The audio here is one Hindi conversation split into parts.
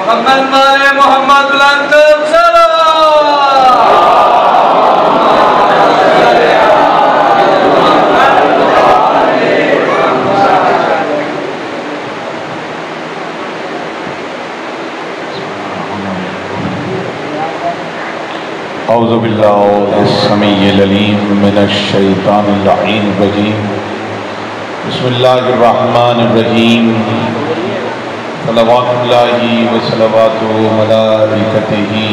मोहम्मद बुलंद औज़ु बिल्लाहि समीइल अलीम मिनश शैतानिर रजीम बिस्मिल्लाहिर रहमानिर रहीम सल्लल्लाहु व सल्लवातु मलाइकतिही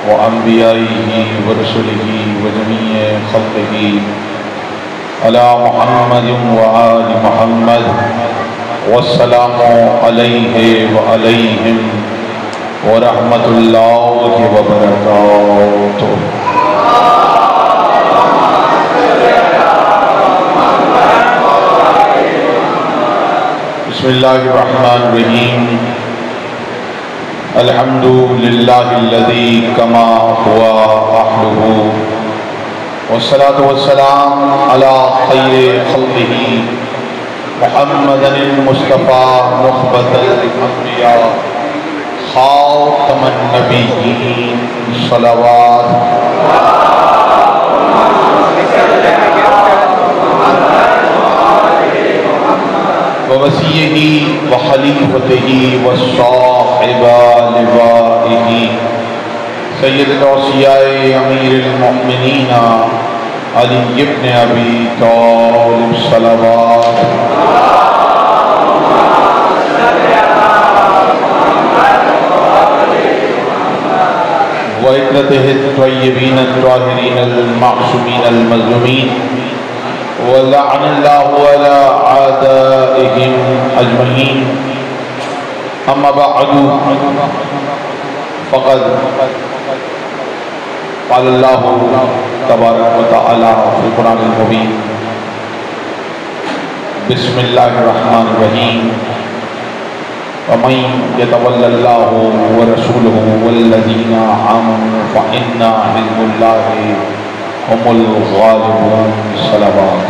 व अंबियाइही व रुसुलिही व जमीए खल्क़िही अला मुहम्मदिन व आलि मुहम्मद वस्सलामु अलैहि व अलैहिम व रहमतुल्लाहि व बरकातुहू। बिस्मिल्लाहिर्रहमानिर्रहीम अल्हम्दुलिल्लाहिल्लज़ी कमा हुवा अहलुहू वस्सलातु वस्सलाम अला खैरि खल्क़िही मुहम्मदिन मुस्तफ़ा नुख़बतल अंबिया खातमन नबिय्यीन सल्लल्लाहु व वसीयही व खलीफतिही व साहिबा लिवाइही सय्यदुल औसियाए अमीरुल मोमिनीन अली इब्न अबी तालिब सल्लल्लाहु व इत्रतिही त्वय्यबीन त्वाहिरीन अल-मासूमीन अल-मज़लूमीन व लअनल्लाहु अला आदाइहिम अजमईन। अम्मा बअदु फ़क़द क़ालल्लाहु तबारक व तआला फ़िल क़ुरआनिल मुबीन बिस्मिल्लाहिर रहमानिर रहीम वमन यतवल्लल्लाहु व रसूलहु वल्लज़ीना आमनू फ़इन्ना हिज़्बुल्लाहि हुमुल गालिबून। सलावत।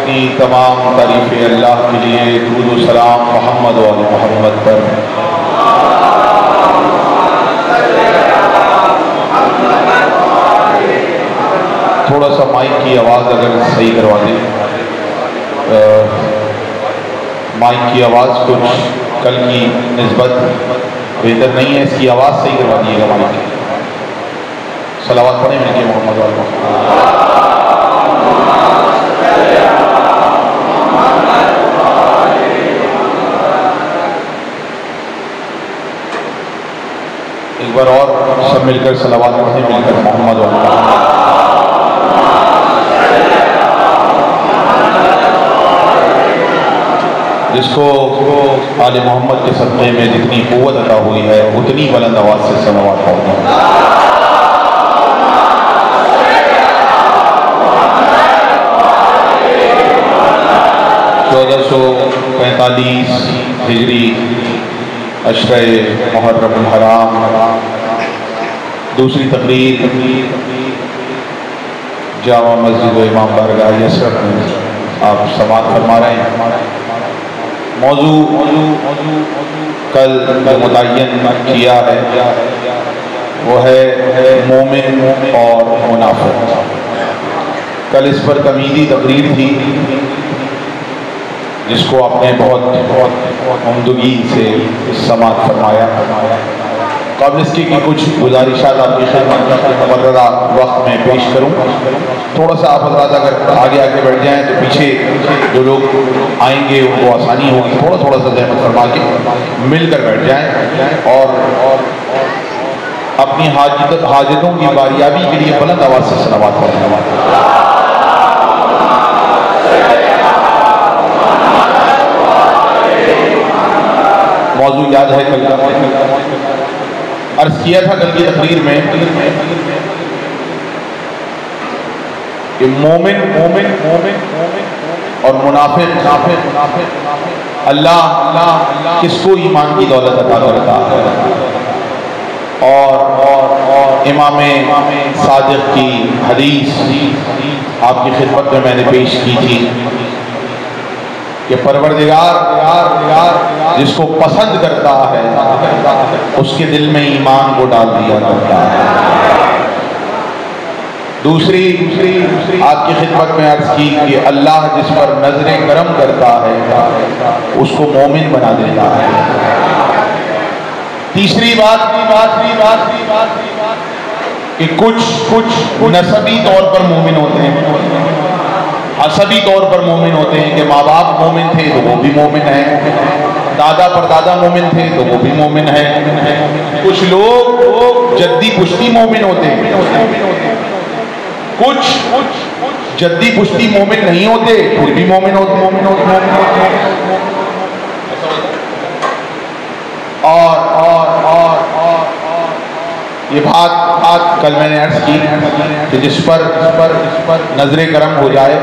की तमाम तारीफ़ें अल्लाह के लिए, दुरूद व सलाम मोहम्मद व आले मोहम्मद पर। थोड़ा सा माइक की आवाज़ अगर सही करवा दें। माइक की आवाज़ कुछ कल की निस्बत बेहतर नहीं है, इसकी आवाज़ सही करवा दीजिएगा माइक की। सलावत पढ़ें मिलके मोहम्मद व आले मोहम्मद। एक बार और सब मिलकर सलावत पढ़ें मिलकर मोहम्मद व आले मोहम्मद। जिसको आले मोहम्मद के सदक़े में जितनी क़ुव्वत अता हुई है उतनी बुलंद आवाज़ से सलावत पढ़ना। 1445 हिजरी अशरे मुहर्रम हराम दूसरी तकरीर जामा मस्जिद व इमाम बारगाह यसरत में आप समाअत फरमा रहे हैं। मौजू कल मुतय्यन किया है वो है मोमिन और मुनाफिक। कल इस पर तमीज़ी तकरीर थी जिसको आपने बहुत उम्दगी से समाअत फरमाया। काबिल इसकी कि कुछ गुजारिशात आपकी खिदमत में मुकर्ररा वक्त में पेश करूँ। थोड़ा सा आप हज़रात अगर आगे आगे बढ़ जाएँ तो पीछे जो लोग आएंगे उनको आसानी होगी। थोड़ा सा ज़हमत फरमा के मिलकर बैठ जाएँ और अपनी हाजतों की बारियाबी के लिए बुलंद आवाज़ से सलावत पढ़ें। मौजू याद है कल अर्ज़ किया था कल की तकरीर में कि मोमिन और मुनाफिक अल्लाह किसको ईमान की दौलत अता करता है। और इमाम सादिक की हदीस आपकी खिदमत में मैंने पेश की थी कि परवरदिगार जिसको पसंद करता है उसके दिल में ईमान को डाल दिया करता है। दूसरी आपकी खिदमत में अर्ज की कि अल्लाह जिस पर नजरे करम करता है उसको मोमिन बना देता है। तीसरी बात कि कुछ नसबी तौर पर मोमिन होते हैं, असबी तौर पर मोमिन होते हैं कि माँ बाप मोमिन थे तो वो भी मोमिन है, दादा परदादा मोमिन थे तो वो भी मोमिन है। कुछ लोग जद्दी पुश्ती मोमिन होते हैं, कुछ जद्दी पुश्ती मोमिन नहीं होते फिर भी मोमिन होते। और ये बात कल मैंने अर्ज की कि जिस पर नजरे करम हो जाए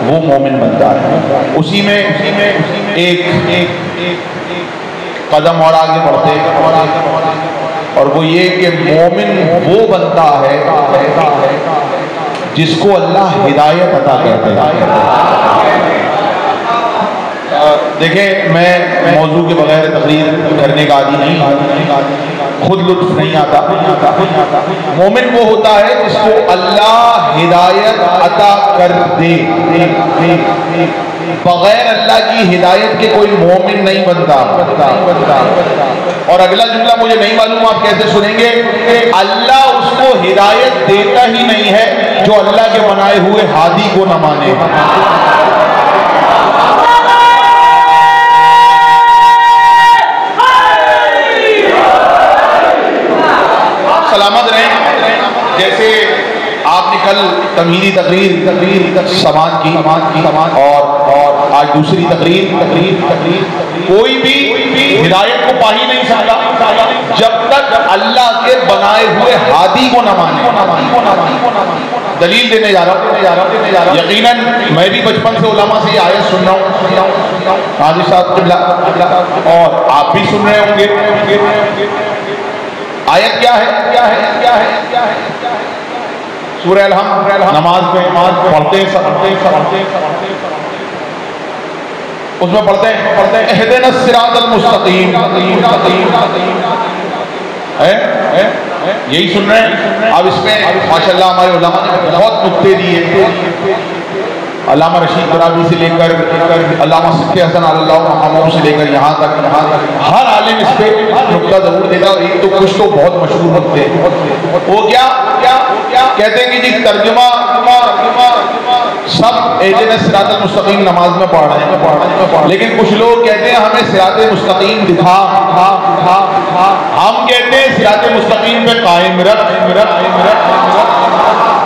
वो मोमिन बनता है। उसी में एक कदम और आगे बढ़ते हैं और वो ये कि मोमिन वो बनता है जिसको अल्लाह हिदायत अता करता है। देखें, मैं मौजू के बगैर तकरीर करने का आदी नहीं, खुद लुत्फ नहीं आता। मोमिन वो होता है जिसको अल्लाह हिदायत अता कर दे। बगैर अल्लाह की हिदायत के कोई मोमिन नहीं बनता। और अगला जुमला मुझे नहीं मालूम आप कैसे सुनेंगे, अल्लाह उसको हिदायत देता ही नहीं है जो अल्लाह के बनाए हुए हादी को न माने। सलामत रहें। जैसे आपने कल तमहीदी तकरीर समाज की और आज दूसरी तकरीर कोई भी हिदायत को पा ही नहीं सकता जब तक अल्लाह के बनाए हुए हादी को न माने। दलील देने जा रहा हूँ। यकीनन मैं भी बचपन से उलमा से ये आयत सुन रहा हूँ, हाजी साहब और आप भी सुन रहे होंगे। आयत क्या है? सूरह अल-हम्द नमाज में पढ़ते हैं उसमें पढ़ते हैं इहदिनस सिरातल मुस्तकीम है, यही सुन रहे हैं। अब इसमें माशाल्लाह हमारे उलमा ने बहुत नुक्ते दिए, अल्लामा रशीद बराबी से लेकर अल्लामा सिद्दीक़ हसन अल्लाह से लेकर यहाँ तक हर आलिम इस पे नुक्ता जरूर देगा। और एक तो कुछ तो बहुत मशहूर होते हैं, वो क्या कहते हैं कि जी तर्जुमा सब इहदिनस सिरातल मुस्तकीम नमाज में पढ़ रहे हैं, लेकिन कुछ लोग कहते हैं हमें सिराते मुस्तकीम दिखा, हम कहते हैं सिराते मुस्तकीम पे कायम रख।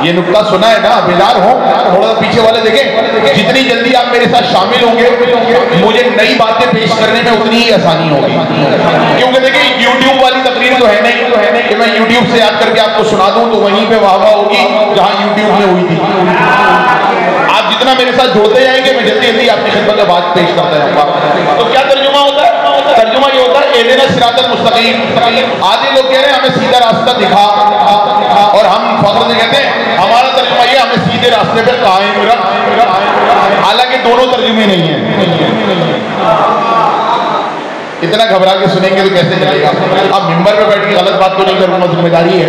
ये नुक्ता सुना है ना, बेदार हो थोड़ा सा पीछे वाले देखें। जितनी जल्दी आप मेरे साथ शामिल होंगे मुझे नई बातें पेश करने में उतनी ही आसानी होगी, क्योंकि देखिए यूट्यूब वाली तकरीर तो है नहीं कि मैं यूट्यूब से याद करके आपको सुना दूं तो वहीं पे वाह होगी जहां यूट्यूब में हुई थी। आप जितना मेरे साथ जुड़ते जाएंगे मैं जल्दी जल्दी आपकी खिदमत में बात पेश करता रहूंगा। तो क्या तर्जुमा होता है? तर्जुमा ये होता है इहदिनस सिरातल मुस्तकीम। आधे लोग कह रहे हैं हमें सीधा रास्ता दिखा, और हम फख्र से कहते हैं हमारा तर्जुमा ये हमें सीधे रास्ते पे कायम रख। हालांकि दोनों तर्जुमे नहीं है। इतना घबरा के सुनेंगे तो कैसे चलेगा? अब मिंबर पे बैठ के गलत बात तो नहीं करूंगा, जिम्मेदारी है।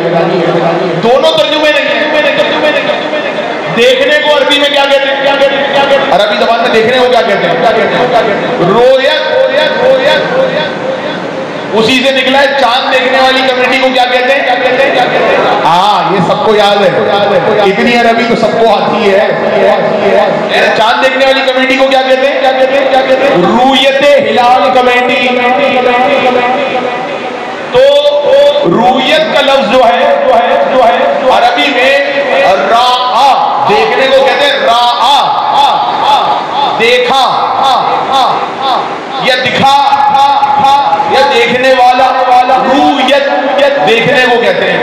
दोनों तर्जुमे नहीं है। देखने को अरबी में क्या कहते हैं? अरबी जबान में देखने को क्या कहते हैं? रोयत। उसी से निकला है चांद देखने वाली कमेटी को क्या कहते हैं? हाँ, ये सबको याद है, इतनी अरबी तो सबको आती है। चांद देखने वाली कमेटी को क्या कहते हैं? रूयते हिलाल कमेटी। तो रूयत का लफ्ज जो है अरबी में राआ, देखने को कहते हैं राआ, देखा या दिखा या देखने वाला। रूयत देखने को कहते हैं।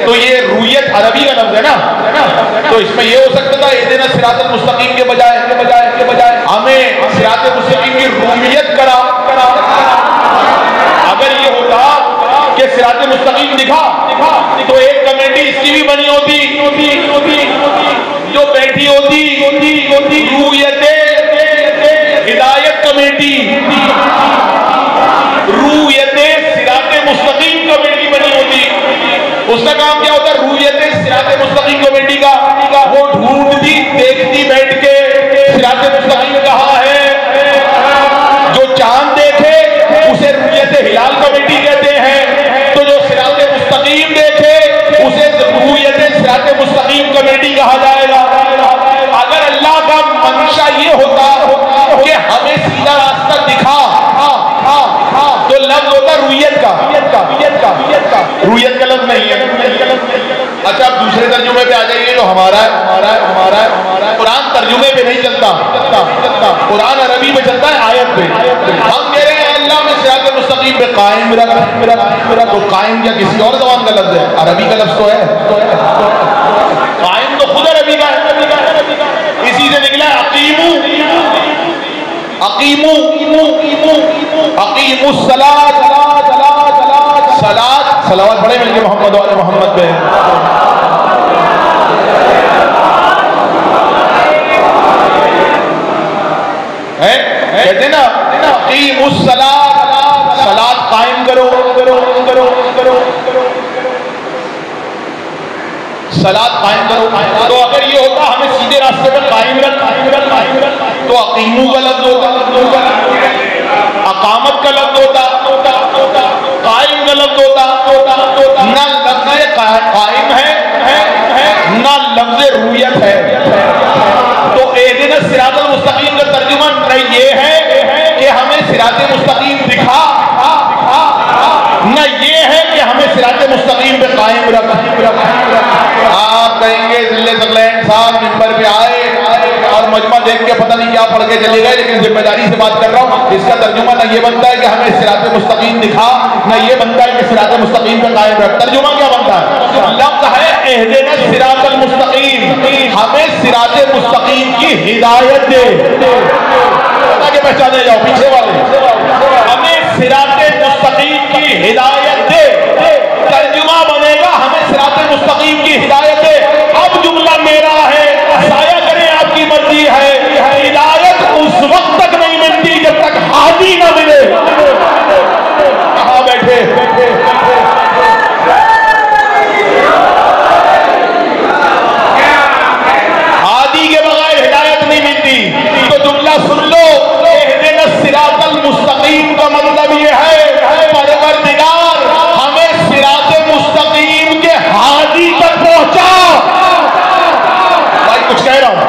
तो ये रूयत अरबी का लफ्ज है ना, तो इसमें ये हो सकता था इहदिनस सिरातल मुस्तकीम के बजाय हमें सिराते मुस्तकीम की रूयत करा। अगर ये होता कि सिराते मुस्तकीम दिखा तो एक कमेटी इसकी भी बनी होती जो जो बैठी होती रूयत हिदायत कमेटी, रूयत सिराते मुस्तकीम कमेटी बनी होती। उसका काम क्या होता? रूयत सिराते मुस्तकीम कमेटी का वो ढूंढती देखती बैठ के सिराते मुस्तकीम कहाँ है। जो चांद देखे उसे रूयत हिलाल कमेटी कहते हैं, तो जो सिराते मुस्तकीम देखे उसे रूयत सिराते मुस्तकीम कमेटी कहा जाएगा। अगर अल्लाह का मंशा ये होता कि हमें सीधा रास्ता दिखा तो लफ्ज होता रूयत का। रूयत का लफ्ज नहीं है। अच्छा, अब दूसरे तर्जुमे पे आ जाइए जो हमारा है। कुरान तर्जुमे पे नहीं चलता, कुरान अरबी में चलता है, आयत पे। हम कह रहे हैं अल्लाह में सिरात मुस्तकीम पे कायम रख, तो कायम क्या किसी और ज़बान का लफ्ज है? अरबी का लफ्ज तो है। कायम तो खुद अरबी का है, इसी से निकला है अकीमु सलावत बड़े मिलके मोहम्मद वाले मोहम्मद पे है, कहते ना अकीमुस सलात कायम करो, सलात कायम करो। तो अगर ये होता हमें सीधे रास्ते पे कायम रख तो अकीमू का लफ्ज होता, अकामत का लफ्ज होता, कायम का लफ्ज होता। ना लफ्ज कायम है ना लफ्ज रूयत है। तो एदिन सिरातल मुस्तकीम का तर्जुमा न ये है कि हमें सिराते मुस्तकीम दिखा, न ये है कि हमें सिराते मुस्तकीम पे कायम रख। आप कहेंगे जिले तकलैन साहब मिंबर पे आए और मजमा देख के पता नहीं क्या पढ़ के चले गए, लेकिन जिम्मेदारी से बात कर रहा हूँ। इसका तर्जुमा न ये बनता है कि हमें सिराते मुस्तकीम दिखा, न ये बनता है कि सिराते मुस्तकीम पे कायम रख। तर्जुमा क्या बनता है? लफ्ज है एहदिना सिरातल मुस्तकीम, हमें सिराते मुस्तकीम की हिदायत दे। पता के पहचाने जाओ पीछे वाले, हमें सिराते मुस्तकीम की हिदायत दे। तर्जुमा बनेगा हमें सिराते मुस्तकीम की हिदायत दे। अब जुमला मेरा है, साया करें आपकी मर्जी है। हिदायत उस वक्त तक नहीं मिलती जब तक हादी ना मिले। कहाँ बैठे? हादी के बगैर हिदायत नहीं मिलती। तो जुमला सुन लो, एहदिना सिरातल मुस्तकीम का मतलब ये है परवरदिगार हमें सिराते मुस्तकीम के हादी तक पहुंचा। भाई कुछ कह रहा हूं।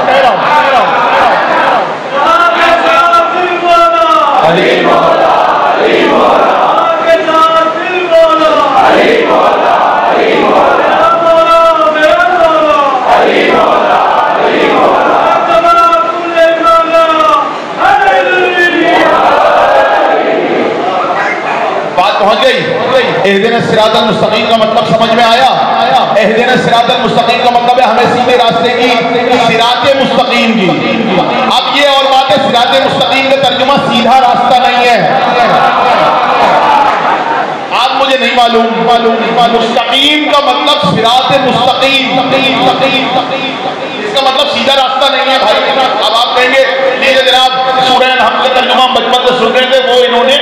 बात पहुंच गई। एहदिना सिरातल मुस्तकीम का मतलब समझ में आया? एहदिना सिरातल मुस्तकीम का मतलब है हमें सीधे रास्ते की, सिराते मुस्तकीम की। अब ये और बात है, सिराते मुस्तकीम का तर्जुमा सीधा रास्ता नहीं है। आज मुझे नहीं मालूम मुस्तकीम का मतलब सिराते मुस्तकीम, इसका मतलब सीधा रास्ता नहीं है भाई। अब आप कहेंगे ये जनाब सूरह हम का तर्जुमा बचपन से सुन रहे थे, वो इन्होंने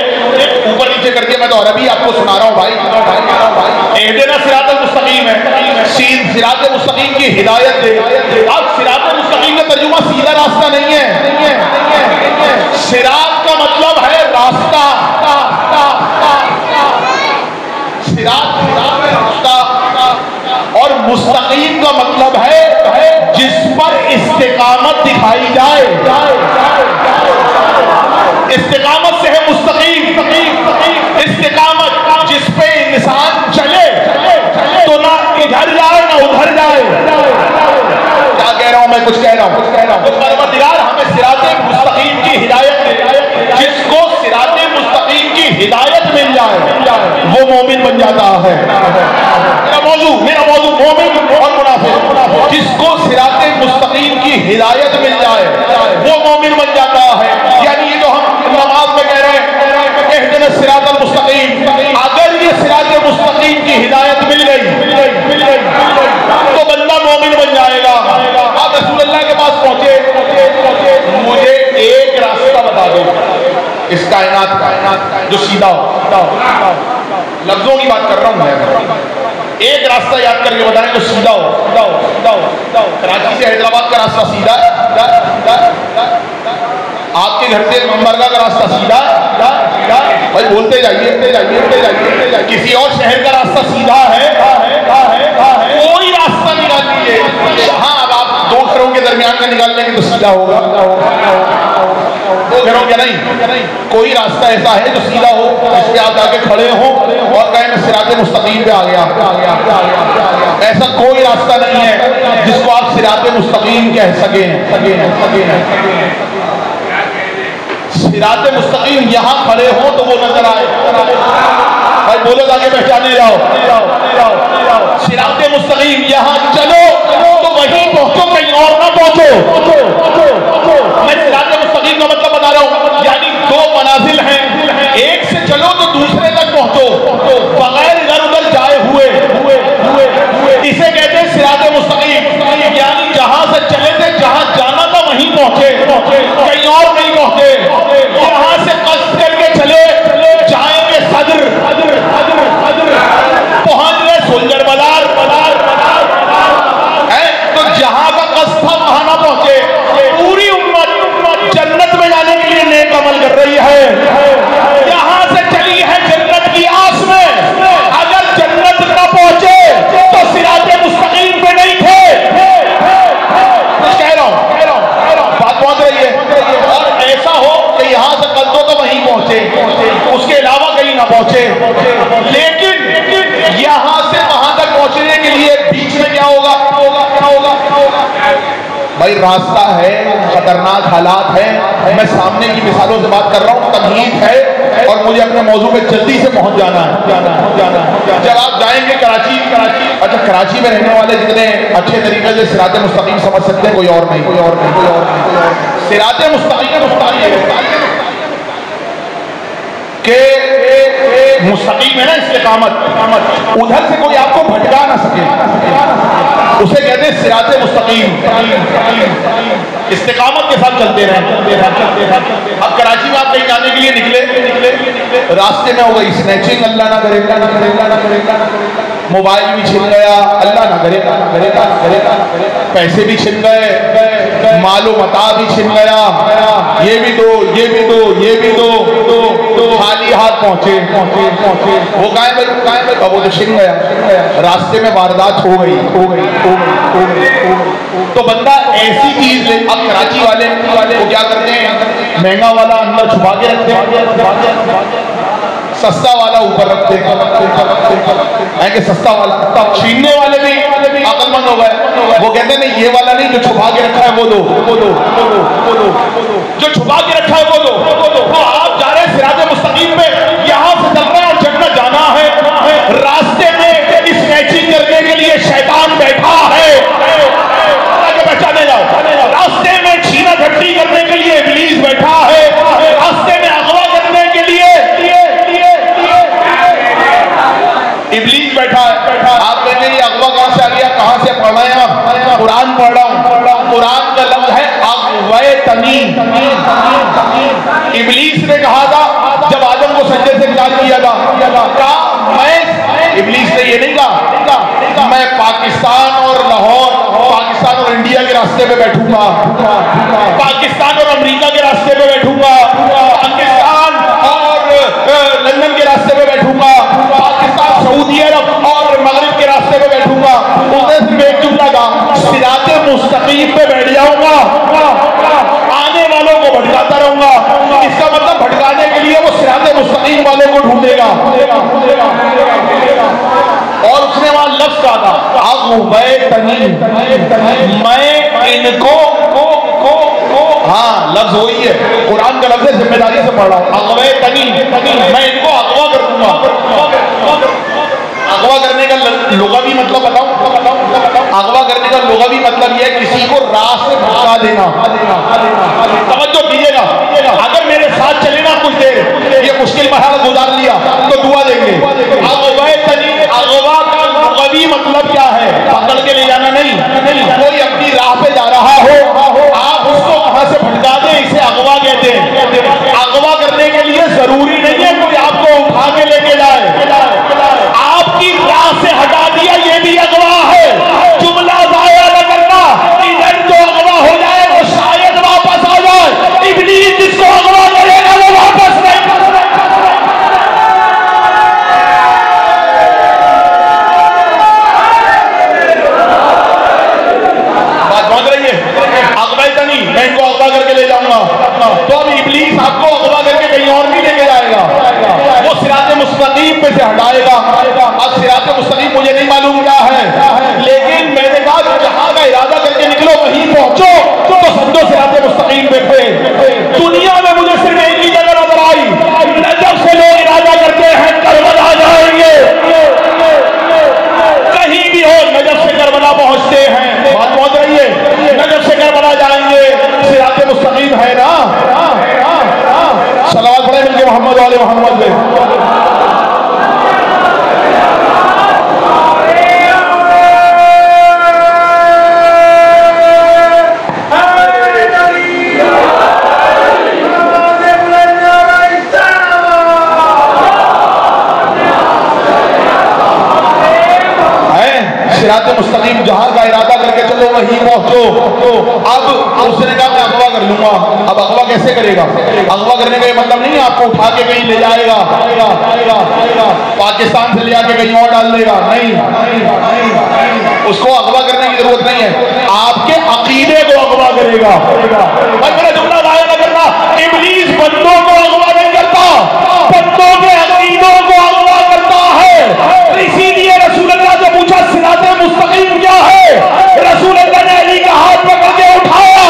ऊपर नीचे करके मैं तो अरबी आपको सुना रहा हूँ भाई। एहदिना सिरातल मुस्तकीम है, सिराते मुस्तकीम की हिदायत दे। अब सिराते मुस्तकीम का तर्जुमा सीधा रास्ता नहीं है। सिरात का मतलब है रास्ता, सिरात रास्ता, और मुस्तकीम का मतलब है जिस पर इस्तिकामत दिखाई जाए। इस्तिकामत से है मुस्तकीम। इस्तिकामत जिस पे इंसान चले तो ना इधर जाए ना उधर जाए। क्या कह रहा हूं मैं? कुछ कह रहा हूं। तो परवरदिगार हमें सिराते मुस्तकीम की हिदायत दे। जिसको सिराते मुस्तकीम की हिदायत मिल जाए वो मोमिन बन जाता है। मेरा मौजू मोमिन और मुनाफिक। जिसको सिराते मुस्तकीम की हिदायत मिल जाए वो मोमिन बन जाता है। यानी ये जो हम नमाज में कह रहे हैं एहदिना सिरातल मुस्तकीम, अगर ये सिराते मुस्तकीम की हिदायत मिल गई तो बंदा मोमिन बन जाएगा। अब रसूल एक रास्ता याद करके बताएं तो सीधा हो। कराची से हैदराबाद का रास्ता सीधा है, आपके घर से बरगा का रास्ता सीधा भाई, बोलते जाइए। किसी और शहर का रास्ता सीधा है, कोई रास्ता निकाल लीजिए। हाँ, अब आप दो घरों के दरमियान का निकाल लेंगे तो सीधा होगा, दो घरों के नहीं। कोई रास्ता ऐसा है जो सीधा हो, इस पे आप जाके खड़े हो और कहें मैं सिराते मुस्तकीम पे आ गया। ऐसा कोई रास्ता नहीं है जिसको आप सिराते मुस्तकीम कह सकें। सिराते मुस्तकीम यहाँ खड़े हो तो वो नजर आए भाई, बोलो ताकि पहचाने जाओ। सिराते मुस्तकीम यहाँ चलो तो वहीं पहुंचो, कहीं और ना पहुंचो। मैं सिराते मुस्तकीम का मतलब बता रहा हूँ, यानी दो मनाजिल हैं, एक से चलो तो दूसरे तक पहुंचो बगैर इधर उधर जाए हुए। इसे कहते हैं सिराते मुस्तकीम, यानी जहां से चले थे, जहां जाना था वहीं पहुंचे, कहीं और नहीं पहुंचे। यहां से कष्ट करके चले जाएंगे सदर, पहुंच गए सुंदर बाजार है, तो जहां का कष्ट था वहां ना पहुंचे। पूरी उम्मत जन्नत में जाने के लिए नेक अमल कर रही है, यहां से चली है जन्नत की आस में। अगर जन्नत ना पहुंचे तो सिराते मुस्तकीम पे नहीं थे। कह रहा हूं, बात पहुंच रही है। और ऐसा हो कि यहां से कल तो वहीं पहुंचे, उसके अलावा कहीं ना पहुंचे। लेकिन यहां से वहां तक पहुंचने के लिए बीच में क्या होगा भाई? रास्ता है, खतरनाक हालात है। मैं सामने की मिसालों से बात कर रहा हूं, तकलीफ है और मुझे अपने मौजू पे जल्दी से पहुंच जाना है। जब आप जाएंगे कराची, अच्छा कराची में रहने वाले जितने अच्छे तरीके से सिराते मुस्तकीम समझ सकते हैं, कोई और नहीं। सिराते मुस्तकीम के मुस्तकीम है ना, इस्तिकामत, उधर से कोई आपको भटका ना सके, उसे कहते हैं सिराते मुस्तकीम। इस्तिकामत के साथ चलते रहे। अब कराची में आप कहीं जाने के लिए निकले, रास्ते में हो गई स्नैचिंग, अल्लाह ना करेगा, मोबाइल भी छिन गया, अल्लाह ना करेगा, पैसे भी छिन गए, मालो मता भी छिन गया, ये भी दो, खाली हाथ पहुंचे। वो गायब है, वो तो छिन गया, रास्ते में वारदात हो गई। तो बंदा ऐसी चीज ले, अब कराची वाले वो क्या करते हैं, महंगा वाला अंदर छुपा के रखते हैं, सस्ता वाला ऊपर रखते हैं कि सस्ता वाला। छीनने वाले भी अकलमंद हो गए, वो कहते नहीं ये वाला नहीं, जो छुपा के रखा है वो दो, जो छुपा के रखा है वो दो। तो आप जा रहे हैं सिराते मुस्तकीम पे, यहां से चल रहे हैं और जन्नत जाना है। रास्ते में स्नैचिंग करने के लिए शैतान बैठा है, पहचाने जाओ। रास्ते में छीना झपटी करने के लिए इब्लीस बैठा है, रास्ते में अगवा करने के लिए इब्लीस बैठा है। आप कहते हैं ये अगवा कहां से आ गया, कहां से पढ़ रहे हैं आप? कुरान पढ़ रहा हूं। कुरान का लफ्ज है अगवे तमीम। इब्लीस ने कहा था जब आदम को सजदे से इनकार किया था, मैं, इब्लीस ने ये नहीं कहा मैं पाकिस्तान और लाहौर, पाकिस्तान और इंडिया के रास्ते पे बैठूंगा, पाकिस्तान और अमेरिका के रास्ते पे बैठूंगा, पाकिस्तान और लंदन के रास्ते पे बैठूंगा, पाकिस्तान सऊदी अरब और मगरिब के रास्ते पे बैठूंगा। उसने सिर्फ एक जुमला कहा, सिराते मुस्तकीम पे बैठ जाऊंगा, आने वालों को भटकाता रहूंगा। इसका मतलब भटकाने के लिए वो सिराते मुस्तकीम वालों को ढूंढेगा। और उसने वहां लफ्ज कहा था मैं इनको हाँ लफ्ज वही है, कुरान का लफ्ज है, जिम्मेदारी से पढ़ रहा हूं। अगवे तनी, मैं इनको अगवा कर दूंगा। अगवा करने का लुग़वी मतलब बताऊं? अगवा करने का लुग़वी मतलब यह है किसी को राह से भटका देना। तवज्जो कीजिएगा, अगर मेरे साथ चले ना कुछ देर, ये मुश्किल मरहला गुजार लिया तो दुआ देंगे। अगवा का लुग़वी मतलब क्या है? पकड़ के ले जाना नहीं, कोई अपनी राह पे जा रहा हो, आप उसको वहां से भटका दें, इसे अगवा कहते हैं। अगवा करने के लिए जरूरी नहीं है कोई आपको उठा के लेके जाए, आपकी राह से हटा दिया सिरात मुस्तकीम जहां का इरादा करके चलो वहीं पहुंचो। अब उसने कहा मैं अगवा कर लूंगा। अब अगवा कैसे करेगा? अगवा करने का ये मतलब नहीं है आपको उठा के कहीं ले जाएगा, पाकिस्तान से ले आके कहीं और डाल देगा, नहीं। उसको अगवा करने की जरूरत नहीं है, आपके अकीदे को अगवा करेगा। और मेरा जुमला गाया न करना, इब्लीस बंदों को अगवा नहीं करता, बंदों के अकीदों को अगवा करता है। इसीलिए रसूल अल्लाह से पूछा सिराते मुस्तकीम क्या है? रसूल अल्लाह ने अली का हाथ पकड़ के उठाया,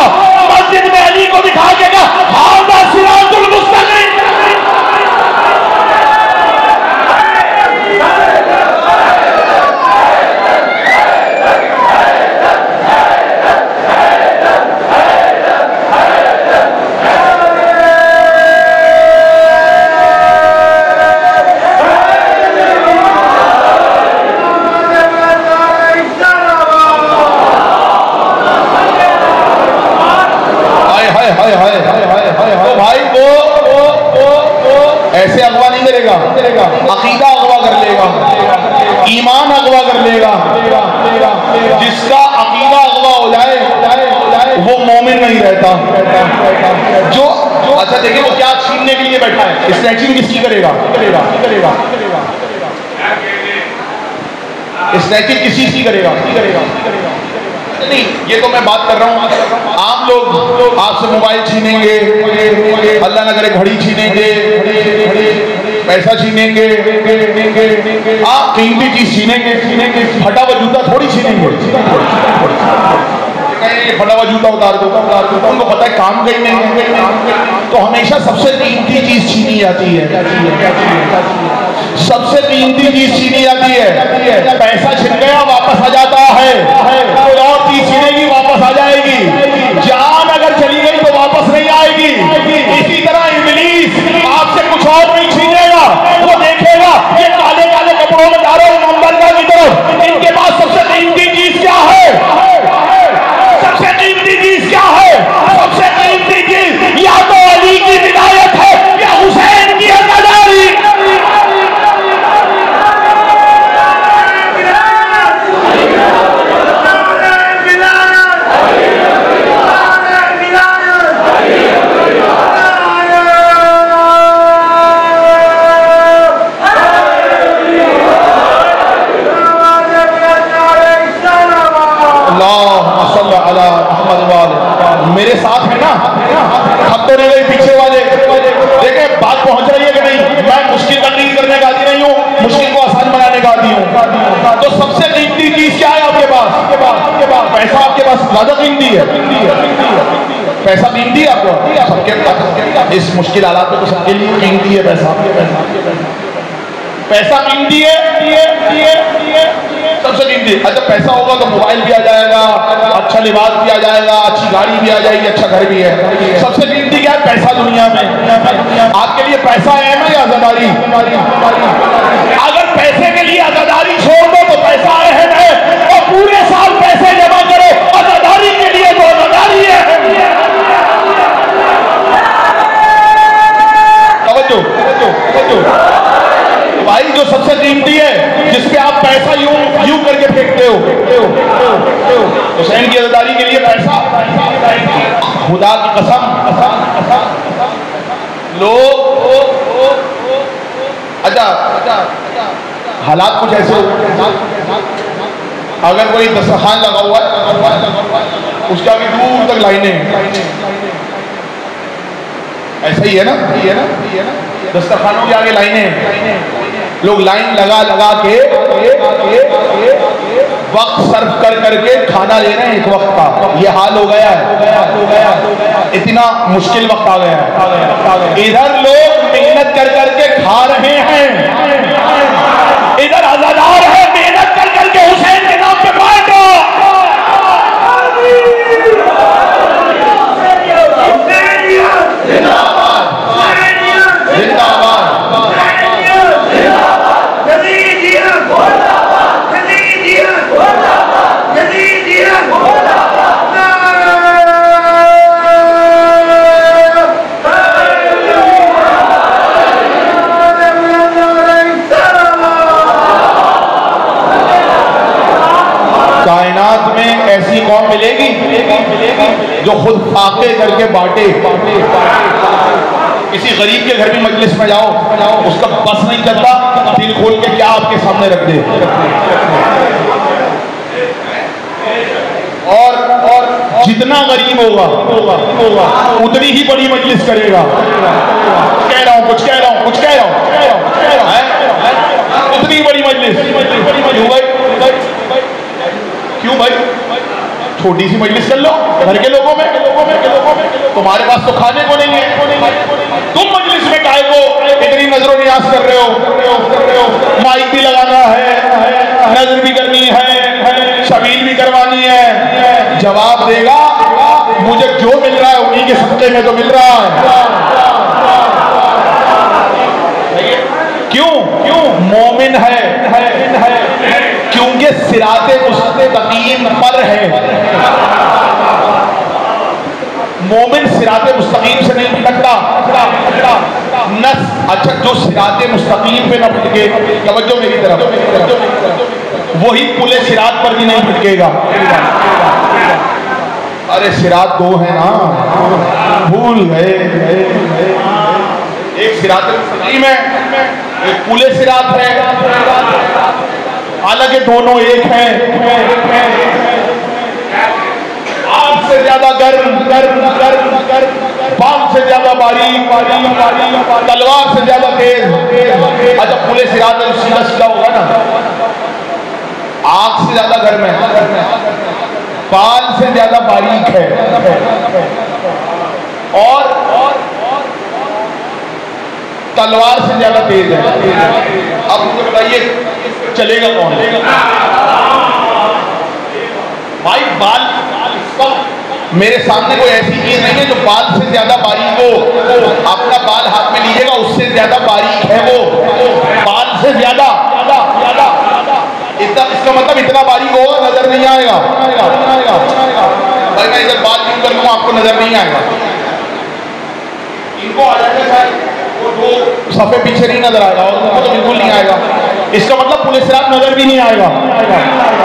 मस्जिद में अली को दिखा के कहा हादा सिरातुल मुस्तकीम। तो भाई वो ऐसे अगवा नहीं करेगा, अकीदा अगवा कर लेगा, ईमान अगवा कर लेगा। जिसका अकीदा अगवा हो जाए वो मोमिन नहीं रहता। जो अच्छा देखिए वो क्या छीनने के लिए बैठा है, स्नैचिंग किसकी करेगा? स्नैचिंग किसी की करेगा? नहीं, ये तो मैं बात कर रहा हूँ आम लोग आपसे मोबाइल छीनेंगे, अल्लाह ना करे घड़ी छीनेंगे, पैसा छीनेंगे, आप कीमती चीज छीनेंगे, फटा हुआ जूता थोड़ी छीनेंगे। फटा हुआ जूता उतार दो, उनको पता है काम कहीं नहीं। तो हमेशा सबसे कीमती चीज छीनी जाती है, सबसे कीमती चीज छीनी जाती है। पैसा छिन गया वापस आ जाता है, कोई और चीज छीनेगी वापस आ जाएगी। जान अगर चली गई तो वापस नहीं आएगी। इसी तरह इब्लीस आपसे कुछ और नहीं छीनेगा, वो देखेगा ये काले काले कपड़ों में जा रहे हो मंबरगा की तरफ, इनके पास सबसे कीमती चीज क्या है? सबसे कीमती चीज क्या है? सबसे कीमती चीज या तो अली की विलायत है या हुसैन की अज़ादारी। मेरे साथ है ना, हम तो नहीं गए पीछे वाले। देखें बात पहुंच रही है कि नहीं? मैं मुश्किल तकलीफ करने का आदी नहीं हूँ, मुश्किल को आसान बनाने का आदी हूँ। तो सबसे कीमती चीज क्या है आपके पास? पैसा आपके पास ज्यादा कीमती है। पैसा कीमती है आपको, सबके पास इस मुश्किल हालात में तो सबके लिए कीमती है पैसा। पैसा कीमती है, सबसे कीमती। अच्छा पैसा होगा तो मोबाइल भी आ जाएगा, अच्छा लिबास भी आ जाएगा, अच्छी गाड़ी भी आ जाएगी, अच्छा घर भी है। सबसे कीमती क्या है? पैसा दुनिया में। आपके लिए पैसा अहम है या आज़ादारी? अगर पैसे के लिए आज़ादारी छोड़ दो तो पैसा अहम है, और पूरे साल पैसे जमा करो आज़ादारी के लिए तो आज़ादारी है। भाई जो सबसे कीमती है, जिसपे आप पैसा यूं करके फेंकते हो, हुसैन की आज़ादारी के लिए पैसा। खुदा की कसम लोग अच्छा हालात कुछ ऐसे हो, अगर कोई दस्तरखान लगा हुआ है उसके आगे दूर तक लाइनें, ऐसा ही है ना? दस्तरखानों के आगे लाइनें, लोग लाइन लगा के वक्त सर्व करके खाना ले रहे हैं एक वक्त का। ये हाल हो गया है, इतना मुश्किल वक्त आ गया है। इधर लोग मेहनत करके खा रहे हैं, इधर आज़ादार है मेहनत करके हुसैन के नाम पे बांटो। कौम मिलेगी जो खुद फाके करके बांटे। किसी गरीब के घर भी मजलिस में जाओ, उसका बस नहीं चलता दिल खोल के क्या आपके सामने रख दे। और जितना गरीब होगा उतनी ही बड़ी मजलिस करेगा। कह रहा हूं कुछ कह रहा हूं उतनी बड़ी मजलिस। क्यों भाई छोटी सी मजलिस कर लो घर के लोगों में। तुम्हारे पास तो खाने को नहीं है, तुम मजलिस में काहे को इतनी नजरों नियाज कर रहे हो। माइक भी लगाना है, नजर भी करनी है, शबील भी करवानी है। जवाब देगा मुझे जो मिल रहा है उन्हीं के सत्ते में तो मिल रहा है। क्यों मोमिन है क्योंकि सिराते मुस्तकीम पर है। मोमिन सिराते मुस्तकीम से नहीं भटकता। नस अच्छा जो सिराते मुस्तकीम पे न भटके, तवज्जो मेरी तरफ, वही पुले सिरात पर भी नहीं भटकेगा। अरे सिरात दो है ना, भूल गए। एक सिरात मुस्तकीम है, एक पुले सिरात है। हालांकि दोनों एक हैं। आग से ज्यादा गर्म, बाल से ज्यादा बारीक, तलवार से ज्यादा तेज। अच्छा पुले सिरात सीधा सीधा होगा ना, आग से ज्यादा गर्म है, बाल से ज्यादा बारीक है, और तलवार से ज्यादा तेज है। अब मुझे बताइए चलेगा कौन? भाई बाल, मेरे सामने कोई ऐसी चीज नहीं है जो बाल से ज्यादा बारीक हो। आपका बाल हाथ में लीजिएगा, उससे ज्यादा बारीक है वो, बाल से ज्यादा। इसका मतलब इतना बारीक होगा नजर नहीं आएगा। भाई मैं इधर बाल यूं कर लूं आपको नजर नहीं आएगा। इनको आ जाएगा शायद वो सफे पीछे नहीं नजर आएगा, उनको तो बिल्कुल नहीं आएगा। इसका मतलब पुलिस रात नजर भी नहीं आएगा।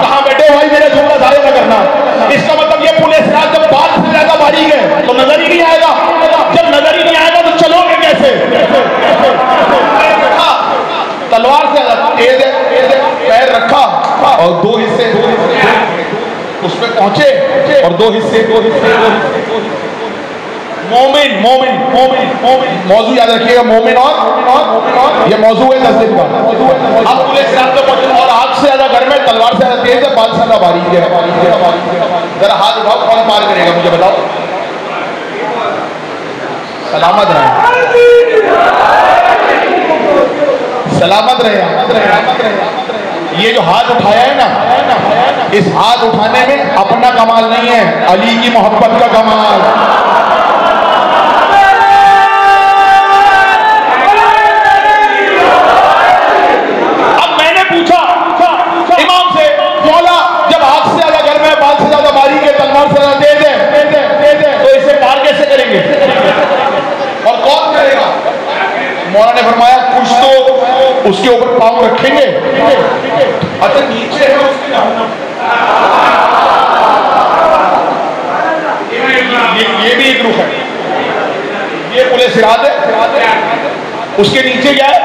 कहाँ बैठे हो भाई, मेरे झूठा सारे न करना। इसका मतलब ये पुलिस रात जब बाल से ज्यादा बारीक है तो नजर ही नहीं आएगा। जब नजर ही नहीं आएगा तो चलोगे कैसे? तलवार से तेज है, पैर रखा और दो हिस्से उसमें पहुंचे और दो हिस्से। मोमिन मौजू याद रखिएगा, मोमिन और ये मौजू है 10 दिन का। अब पुलिस रात में और आग से ज्यादा गर्म है, तलवार से ज्यादा तेज है, बाल से ज्यादा बारीक है। जरा हाथ उठाओ, कौन पार करेगा मुझे बताओ। सलामत रहे, सलामत रहे। ये जो हाथ उठाया है ना, इस हाथ उठाने में अपना कमाल नहीं है, अली की मोहब्बत का कमाल। अब मैंने पूछा इमाम से, मौला जब आग से ज्यादा गर्म है, बाल से ज्यादा बारीक है, तलवार से ज्यादा तेज है, तो इसे पार कैसे करेंगे और कौन करेगा? मौला ने फरमाया कुछ तो उसके ऊपर पांव रखेंगे। अच्छा नीचे है उसके ये भी एक रुख है, ये पुलिस सिरात है। उसके नीचे क्या है?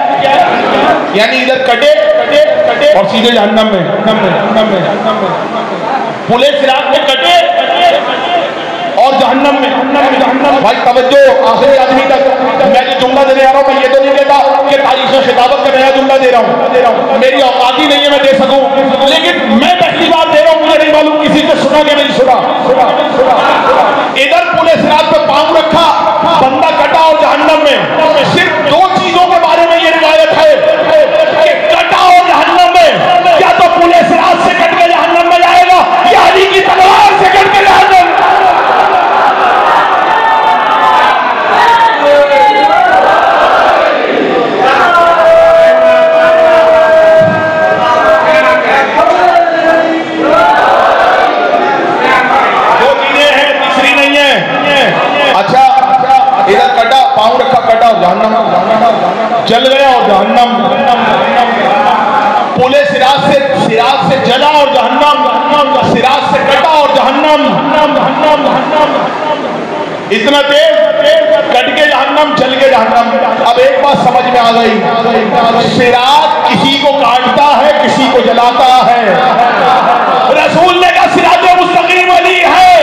यानी इधर कटे और सीधे जहन्नम में। पुलिस सिरात में कटे और जहन्नम में। भाई तवज्जो आखिरी आदमी तक। मैं जो जुमला देने आ रहा हूँ, मैं ये तो नहीं कहता कि तारीख से खिताबत का नया जुमला दे रहा हूँ। मेरी औकात ही नहीं है मैं दे सकूं, लेकिन मैं पहली बार दे रहा हूँ, मुझे नहीं मालूम किसी से सुना कि नहीं सुना। इधर पुलिस रात पे पांव रखा, बंदा कटा और जहन्नम में। सिर्फ दो चीजों के बारे में ये रिवायत है कि कटा और जहन्नम में, या तो पुलिस रात से कट के जहन्नम में जाएगा या अली की तलवार से कट के जहन्नम। इतना तेज कट के जहन्नम, जल के जहन्नम। अब एक बात समझ में आ गई, सिरात किसी को काटता है, किसी को जलाता है। रसूल ने कहा सिरात मुस्तकीम अली है,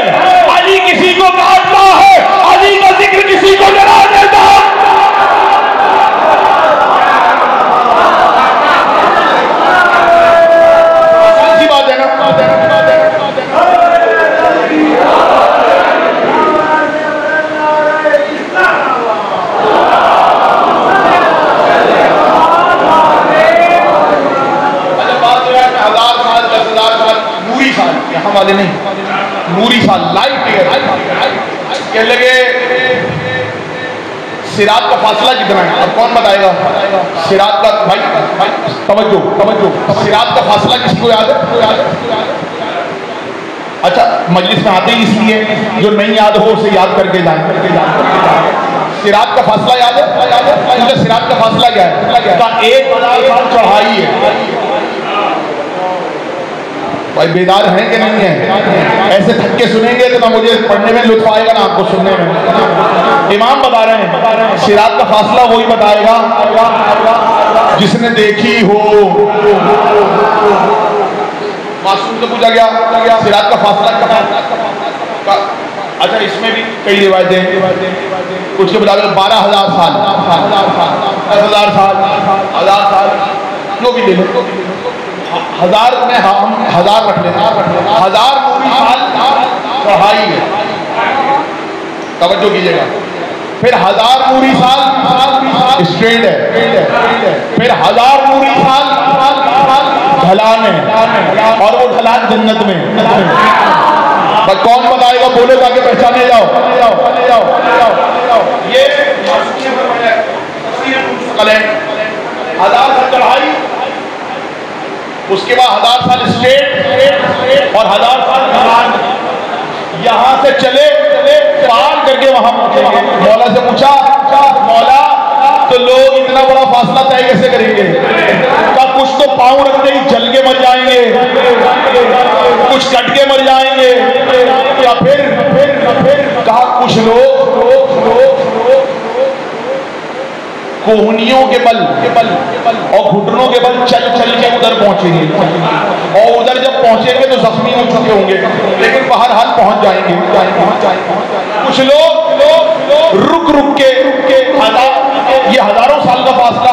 अली किसी को काटता है, अली का जिक्र किसी को जला देता है। यहाँ वाले नहीं, नूरी साल लाइट ईयर कह लगे सिरात का फासला कितना है। और कौन बताएगा सिरात का? भाई तवज्जो, सिरात का फासला किसी को याद है? अच्छा, मजलिस में आते ही इसलिए जो नहीं याद हो उसे याद करके जाए। सिरात का फासला याद है? सिरात का फासला क्या है? 1000 साल चढ़ाई है। भाई बेदार हैं कि नहीं है? ऐसे थक के सुनेंगे तो ना मुझे पढ़ने में लुत्फ आएगा ना आपको सुनने में। इमाम बता रहे हैं सिरात का फासला वही बताएगा जिसने देखी हो। मासूम से पूछा गया सिरात का फासला क्या? अच्छा, इसमें भी कई रिवायतें, कुछ के मुताबिक 12,000 साल, 10,000 साल, 1,000 साल, जो भी ले लो। 1000 में हम 1000 रख लेते हैं। 1000 नूरी साल चढ़ाई है, तवज्जो कीजिएगा। फिर 1000 नूरी साल स्ट्रेट है, फिर 1000 नूरी साल ढलान है, और वो ढलान जन्नत में। कौन बताएगा? बोलो ताकि पहचाने जाओ। ये 1000 साल चढ़ाई, उसके बाद 1000 साल स्ट्रेट और 1000 साल ढलान। यहां से चले पार करके वहां मौला से पूछा, मौला तो लोग इतना बड़ा फासला तय कैसे करेंगे? का कुछ तो पांव रखते ही जल के मर जाएंगे, कुछ कट के मर जाएंगे, या फिर कहा कुछ लोग कोहनियों के बल और घुटनों के बल चल के उधर पहुंचेंगे, और उधर जब पहुंचेंगे तो जख्मी हो चुके होंगे, लेकिन बहरहाल पहुंच जाएंगे। कुछ लोग रुक के ये हजारों साल का फासला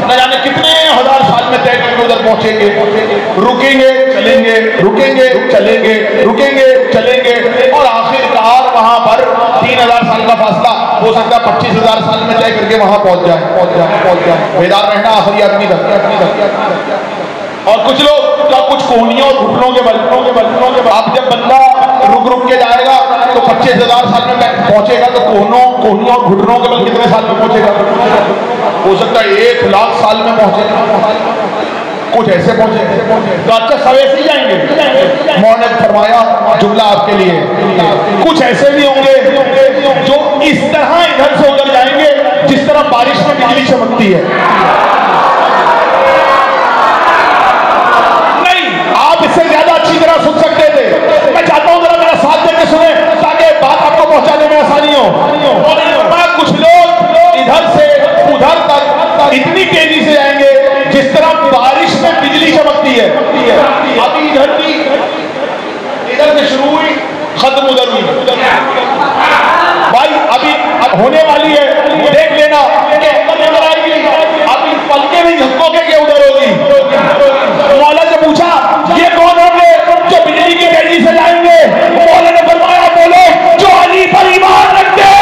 न जाने कितने 1000 साल में तय करके उधर पहुंचेंगे। रुकेंगे चलेंगे, रुकेंगे चलेंगे, रुकेंगे चलेंगे, और आखिरकार वहां पर 3000 साल का फासला हो सकता है 25,000 साल में तय करके वहां पहुंच जाए। बेदार रहना आखिरी आदमी तक। और कुछ लोग कुछ कोहनियों और घुटनों के बल। अब जब बंदा रुक के जाएगा तो 25,000 साल में पहुंचेगा, तो कोहनियों और घुटनों के बल कितने साल में पहुंचेगा? हो सकता है 1,00,000 साल में पहुंचेगा, कुछ ऐसे पहुंचे। तो अच्छा, सब ऐसे ही जाएंगे? मौला ने फरमाया जुमला आपके लिए, कुछ ऐसे भी होंगे जो इस तरह इधर से उधर जाएंगे जिस तरह बारिश में बिजली चमकती है। इससे ज्यादा अच्छी तरह सुन सकते थे। मैं चाहता हूं जरा मेरा साथ देकर सुने ताकि बात आपको पहुंचाने में आसानी हो। कुछ लोग इधर से उधर तक इतनी तेजी से जाएंगे जिस तरह बारिश में बिजली चमकती है। अभी इधर से शुरू हुई, खत्म उधर हुई। भाई अभी अब होने वाली है, देख लेना नजर आएगी। अभी पलके भी झपकोगे के उधर होगी। मौला से पूछा ये कौन होंगे जो बिजली की तेजी से जाएंगे? मौला ने फरमाया बोलो जो अली पर ईमान रखते हैं।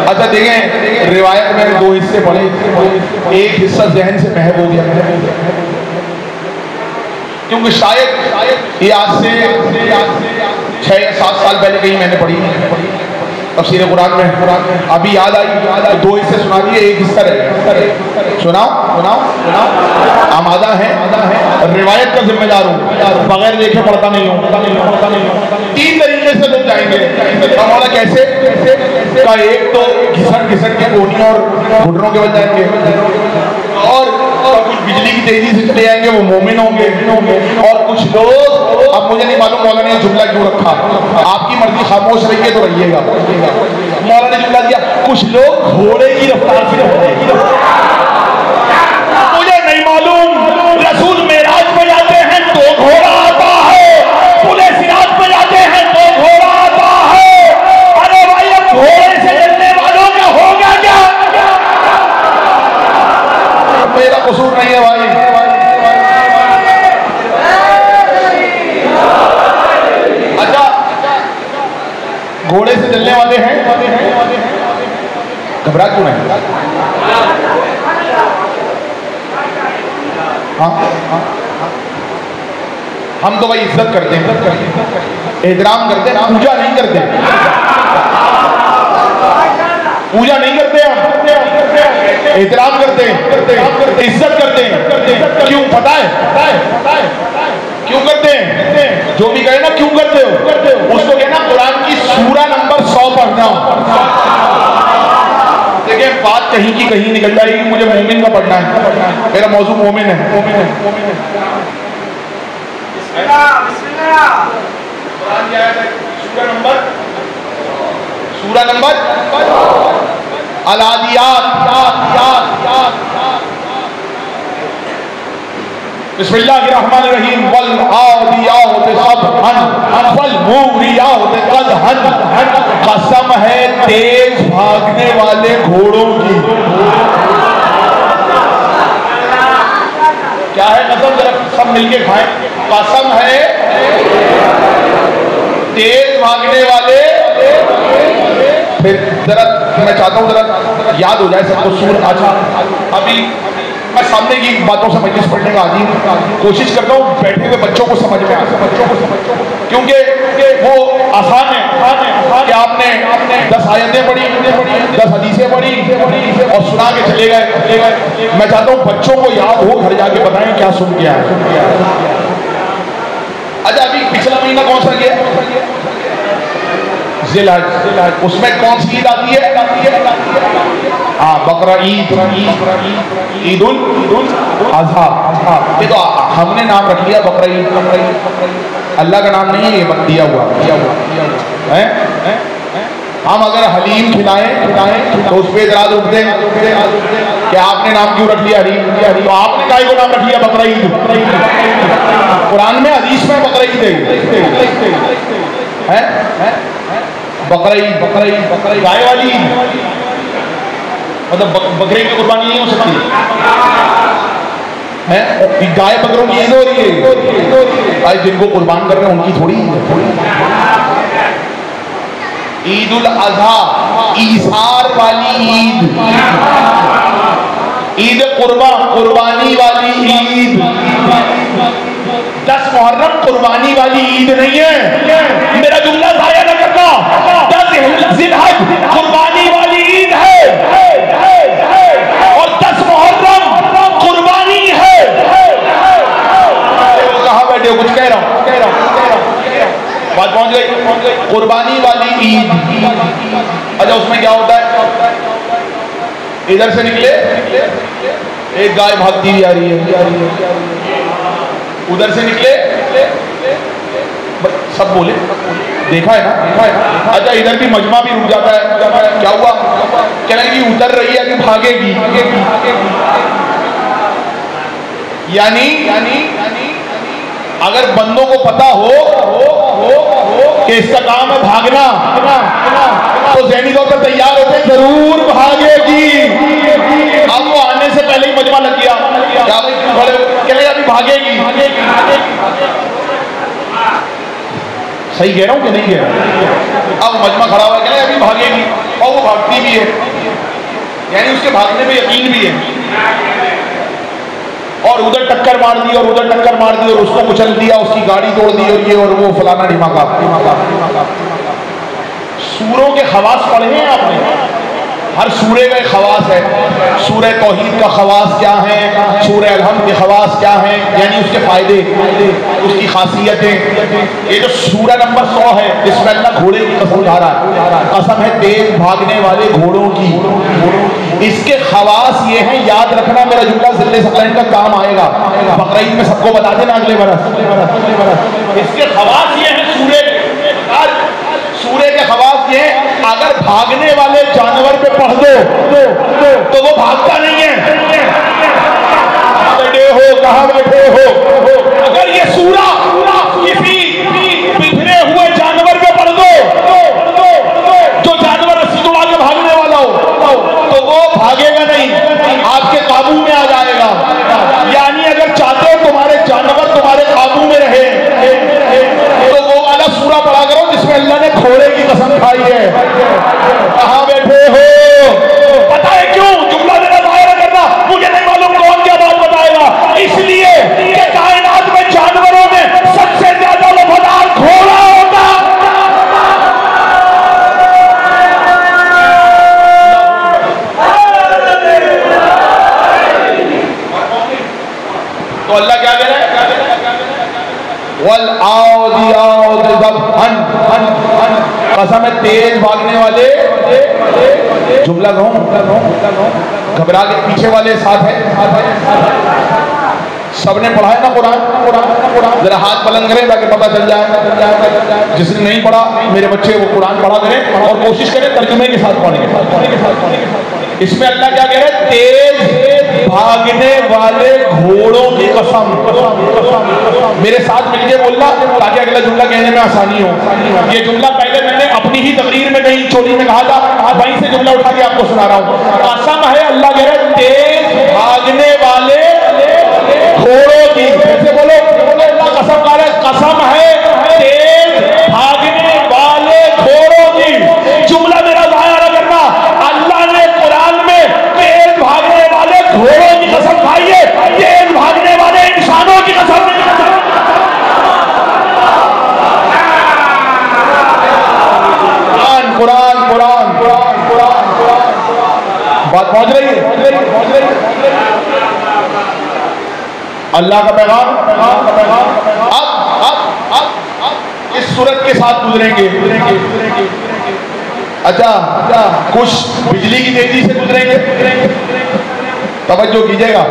अच्छा देखें, रिवायत में 2 हिस्से पढ़े, एक हिस्सा जहन से महव हो गया, क्योंकि शायद ये आज से 6 या 7 साल पहले कहीं मैंने पढ़ी। तफसीर कुरान में अभी याद आई, दो हिस्से सुना दिए, एक हिस्सा रहे। सुनाओ। आमादा है, रिवायत का जिम्मेदार हूँ, बगैर देखे पढ़ता नहीं हूँ। 3 तरीके से लोग जाएंगे। हमारा कैसे का, एक तो घिसट के कोहनियों और घुटनों के बच जाएंगे, और कुछ बिजली की तेजी से चले जाएंगे, वो मोमिन होंगे। और कुछ लोग, अब मुझे नहीं मालूम मौलाना ने जुमला क्यों रखा, आपकी मर्जी, खामोश रहिए तो रहिएगा। मौलाना ने जुमला दिया, कुछ लोग घोड़े की रफ्तार से होंगे। मुझे नहीं मालूम, रसूल मेराज पे जाते हैं तो घोड़ा आता है, पुले सिराज पे जाते हैं तो घोड़ा आता है। अरे भाई, अब घोड़े से चलने वालों का होगा क्या? मेरा कसूर नहीं है भाई। अच्छा, घोड़े से चलने वाले हैं, घबरा क्यों नहीं? हाँ, हम तो भाई इज्जत करते हैं, एहतराम करते हैं, पूजा नहीं करते। पूजा नहीं करते हम, एहतराम करते हैं, इज्जत करते हैं। क्यों पता है? क्यों करते हैं? जो भी कहे ना क्यों करते हो, उसको कहना कुरान की सूरा नंबर 100 पढ़ना। देखिए, बात कहीं की कहीं निकल जाएगी, मुझे मोमिन का पढ़ना है, मेरा मौजू मोमिन है। सूरा नंबर अल-आदियात। बिस्मिल्लाहिर्रहमानिर्रहीम। वल आदियात सबहन वल मूरियात क़दहन। कसम है तेज भागने वाले घोड़ों की। क्या है कसम? जरा सब मिलके खाएं। कसम है तेज भागने वाले। फिर जरा मैं चाहता हूँ जरा याद हो जाए सबको सूर। अच्छा, अभी मैं सामने की बातों से मजलिस पढ़ने का आदी हूँ, कोशिश करता हूँ बैठे हुए बच्चों को समझ में आए, क्योंकि वो आसान है कि आपने 10 आयतें पढ़ी, 10 हदीसें पढ़ी और सुना के चले गए। मैं चाहता हूँ बच्चों को याद हो, घर जाके बताएं क्या सुन के आए। अच्छा, अभी पिछला महीना कौन सा गया? ज़िलहज। उसमें कौन सी ईद आती है? हाँ, बकरा ईद, ईद उल अज़हा। ये तो हमने नाम रख लिया बकरा ईद, अल्लाह का नाम नहीं है, ये दिया हुआ है। हम अगर हलीम खिलाएं तो उस पर इतराज उठते हैं कि आपने नाम क्यों रख लिया हलीम? तो आपने काहे को नाम रख लिया बकरा ईद? कुरान में, हदीस में बकरा ईद है। बकरा ईद गाय वाली ईद, मतलब बकरे की कुर्बानी नहीं हो सकती है। गाय बकरों की ईद हो रही है भाई, जिनको कुर्बान कर रहे हैं उनकी थोड़ी ईद उल अज़हा, ईसार वाली ईद, ईद कुर्बानी वाली ईद। 10 मुहर्रम कुर्बानी वाली ईद नहीं है, मेरा जुमला जाया न करना। 10 ज़िलहज कुर्बानी वाली ईद है और 10 मुहर्रम कुर्बानी है। कहाँ बैठे हो? कुछ कह रहा हूँ, बात पहुंच गई। कुर्बानी वाली ईद, अच्छा उसमें क्या होता है? इधर से निकले, एक गाय भागती हुई आ रही है, उधर से निकले, सब बोले देखा है ना? अच्छा, इधर भी मजमा भी रुक जाता है। क्या हुआ? कह रहे कि उतर रही है कि भागेगी। यानी अगर बंदों को पता हो कि इसका काम है भागना, तो ज़हनी तौर पर तैयार होते हैं, जरूर भागेगी। अब वो आने से पहले ही मजमा लग गया, क्या भाई क्यों खड़े हो? कह रहे अभी भागेगी। सही कह रहा हूँ कि नहीं कह रहा? अब मजमा खड़ा हुआ, कह रहे अभी भागेगी, और वो भागती भी है, यानी उसके भागने पे यकीन भी है। और उधर टक्कर मार दी और उधर टक्कर मार दी और उसको कुचल दिया, उसकी गाड़ी तोड़ दी और ये और वो फलाना ढिमाका। सूरों के खवास पढ़े हैं आपने? हर सूरे का एक खवास है। सूरह तौहीद का खवास क्या है, सूरह अलहम्द के खवास क्या है, यानी उसके फायदे, उसकी खासियतें। ये जो सूरह नंबर 100 है, जिसमें अल्लाह घोड़े की कसम खा रहा है, कसम है तेज भागने वाले घोड़ों की। इसके खवास ये हैं, याद रखना मेरा जुमला ज़िल्ले सकलैन का काम आएगा। बकरीद में सबको बता देना अगले बरस। इसके खवास ये हैं, सूरे के खवास ये हैं, अगर भागने वाले जानवर पे पढ़ दो तो वो भागता नहीं है। कहाँ बैठे हो? अगर ये सूरा किसी बिखरे हुए जानवर पे पढ़ दो, जो जानवर रस्सी तोड़ा के भागने वाला हो, तो वो भागेगा नहीं, आपके काबू में आ जाएगा। यानी अगर चाहते हो तुम्हारे जानवर तुम्हारे काबू में रहे, तो वो वाला सूरा पढ़ा करो जिसमें अल्लाह ने घोड़े की कसम खाई है। कहाँ बैठे हो? पता है क्यों? जुमला देना जाहिर करना, मुझे नहीं मालूम कौन क्या बात बताएगा। इसलिए कि कायनात में जानवरों में सबसे ज्यादा वफादार घोड़ा होता। तो अल्लाह क्या कह रहा है? कसम है तेज भागने वाले, जुमला घबरा के पीछे वाले साथ है। सबने पढ़ा है ना कुरान? जरा हाथ बुलंद करें ताकि पता चल जाए। जिसने नहीं पढ़ा, मेरे बच्चे वो कुरान पढ़ा करें और कोशिश करें तर्जुमे के साथ पढ़ने। इसमें अल्लाह क्या कह रहा है? तेज भागने वाले घोड़ों की कसम। मेरे साथ मिलके बोलना ताकि अगला जुमला कहने में आसानी हो। ये जुमला पहले मैंने अपनी ही तकरीर में कहीं चोरी में कहा था, वहीं से जुमला उठा के आपको सुना रहा हूँ। कसम है, अल्लाह कह रहा है तेज भागने वाले घोड़ों की। कैसे बोलो? अल्लाह कसम खा रहा है, कसम है तेज भागने वाले घोड़ों की। जुमला मेरा जाया न करना, अल्लाह ने कुरान में तेज भागने वाले घोड़ों की कसम खाई है, तेज भागने वाले इंसानों की कसम नहीं। कुरान कुरान कुरान कुरान बात पहुंच रही है। अल्लाह का पैगाम अब इस सूरत के साथ गुजरेंगे। अच्छा, कुछ बिजली की तेजी से गुजरेंगे। तवज्जो कीजिएगा,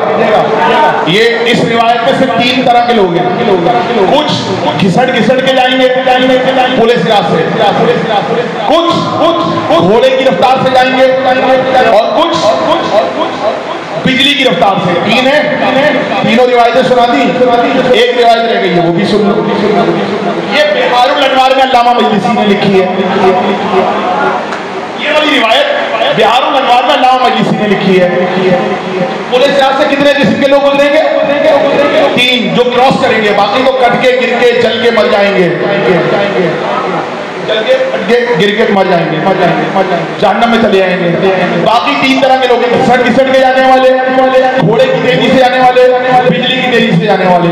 ये इस रिवायत में सिर्फ 3 तरह के लोग हैं। कुछ घिसट के जाएंगे पुलिस सिराज से, कुछ घोड़े की रफ्तार से जाएंगे, और कुछ बिजली की रफ्तार से। 3 है, तीनों रिवायतें सुना दी, एक रिवायत रह गई है, वो भी सुन लो। ये बिहारुल अनवार में अल्लामा मजलिसी ने लिखी है। ये वाली रिवायत बिहारुल अनवार में अल्लामा मजलिसी ने लिखी है। पुलिस सिराज से कितने किस्म के लोग गुजरेंगे? 3 जो क्रॉस करेंगे, बाकी तो कट के गिर के जल के मर जाएंगे, गिर के मर जाएंगे, जहन्नम में चले जाएंगे। बाकी 3 तरह के लोग हैं, घिसट के जाने वाले, घोड़े की तेजी से जाने वाले, बिजली की तेजी से जाने वाले।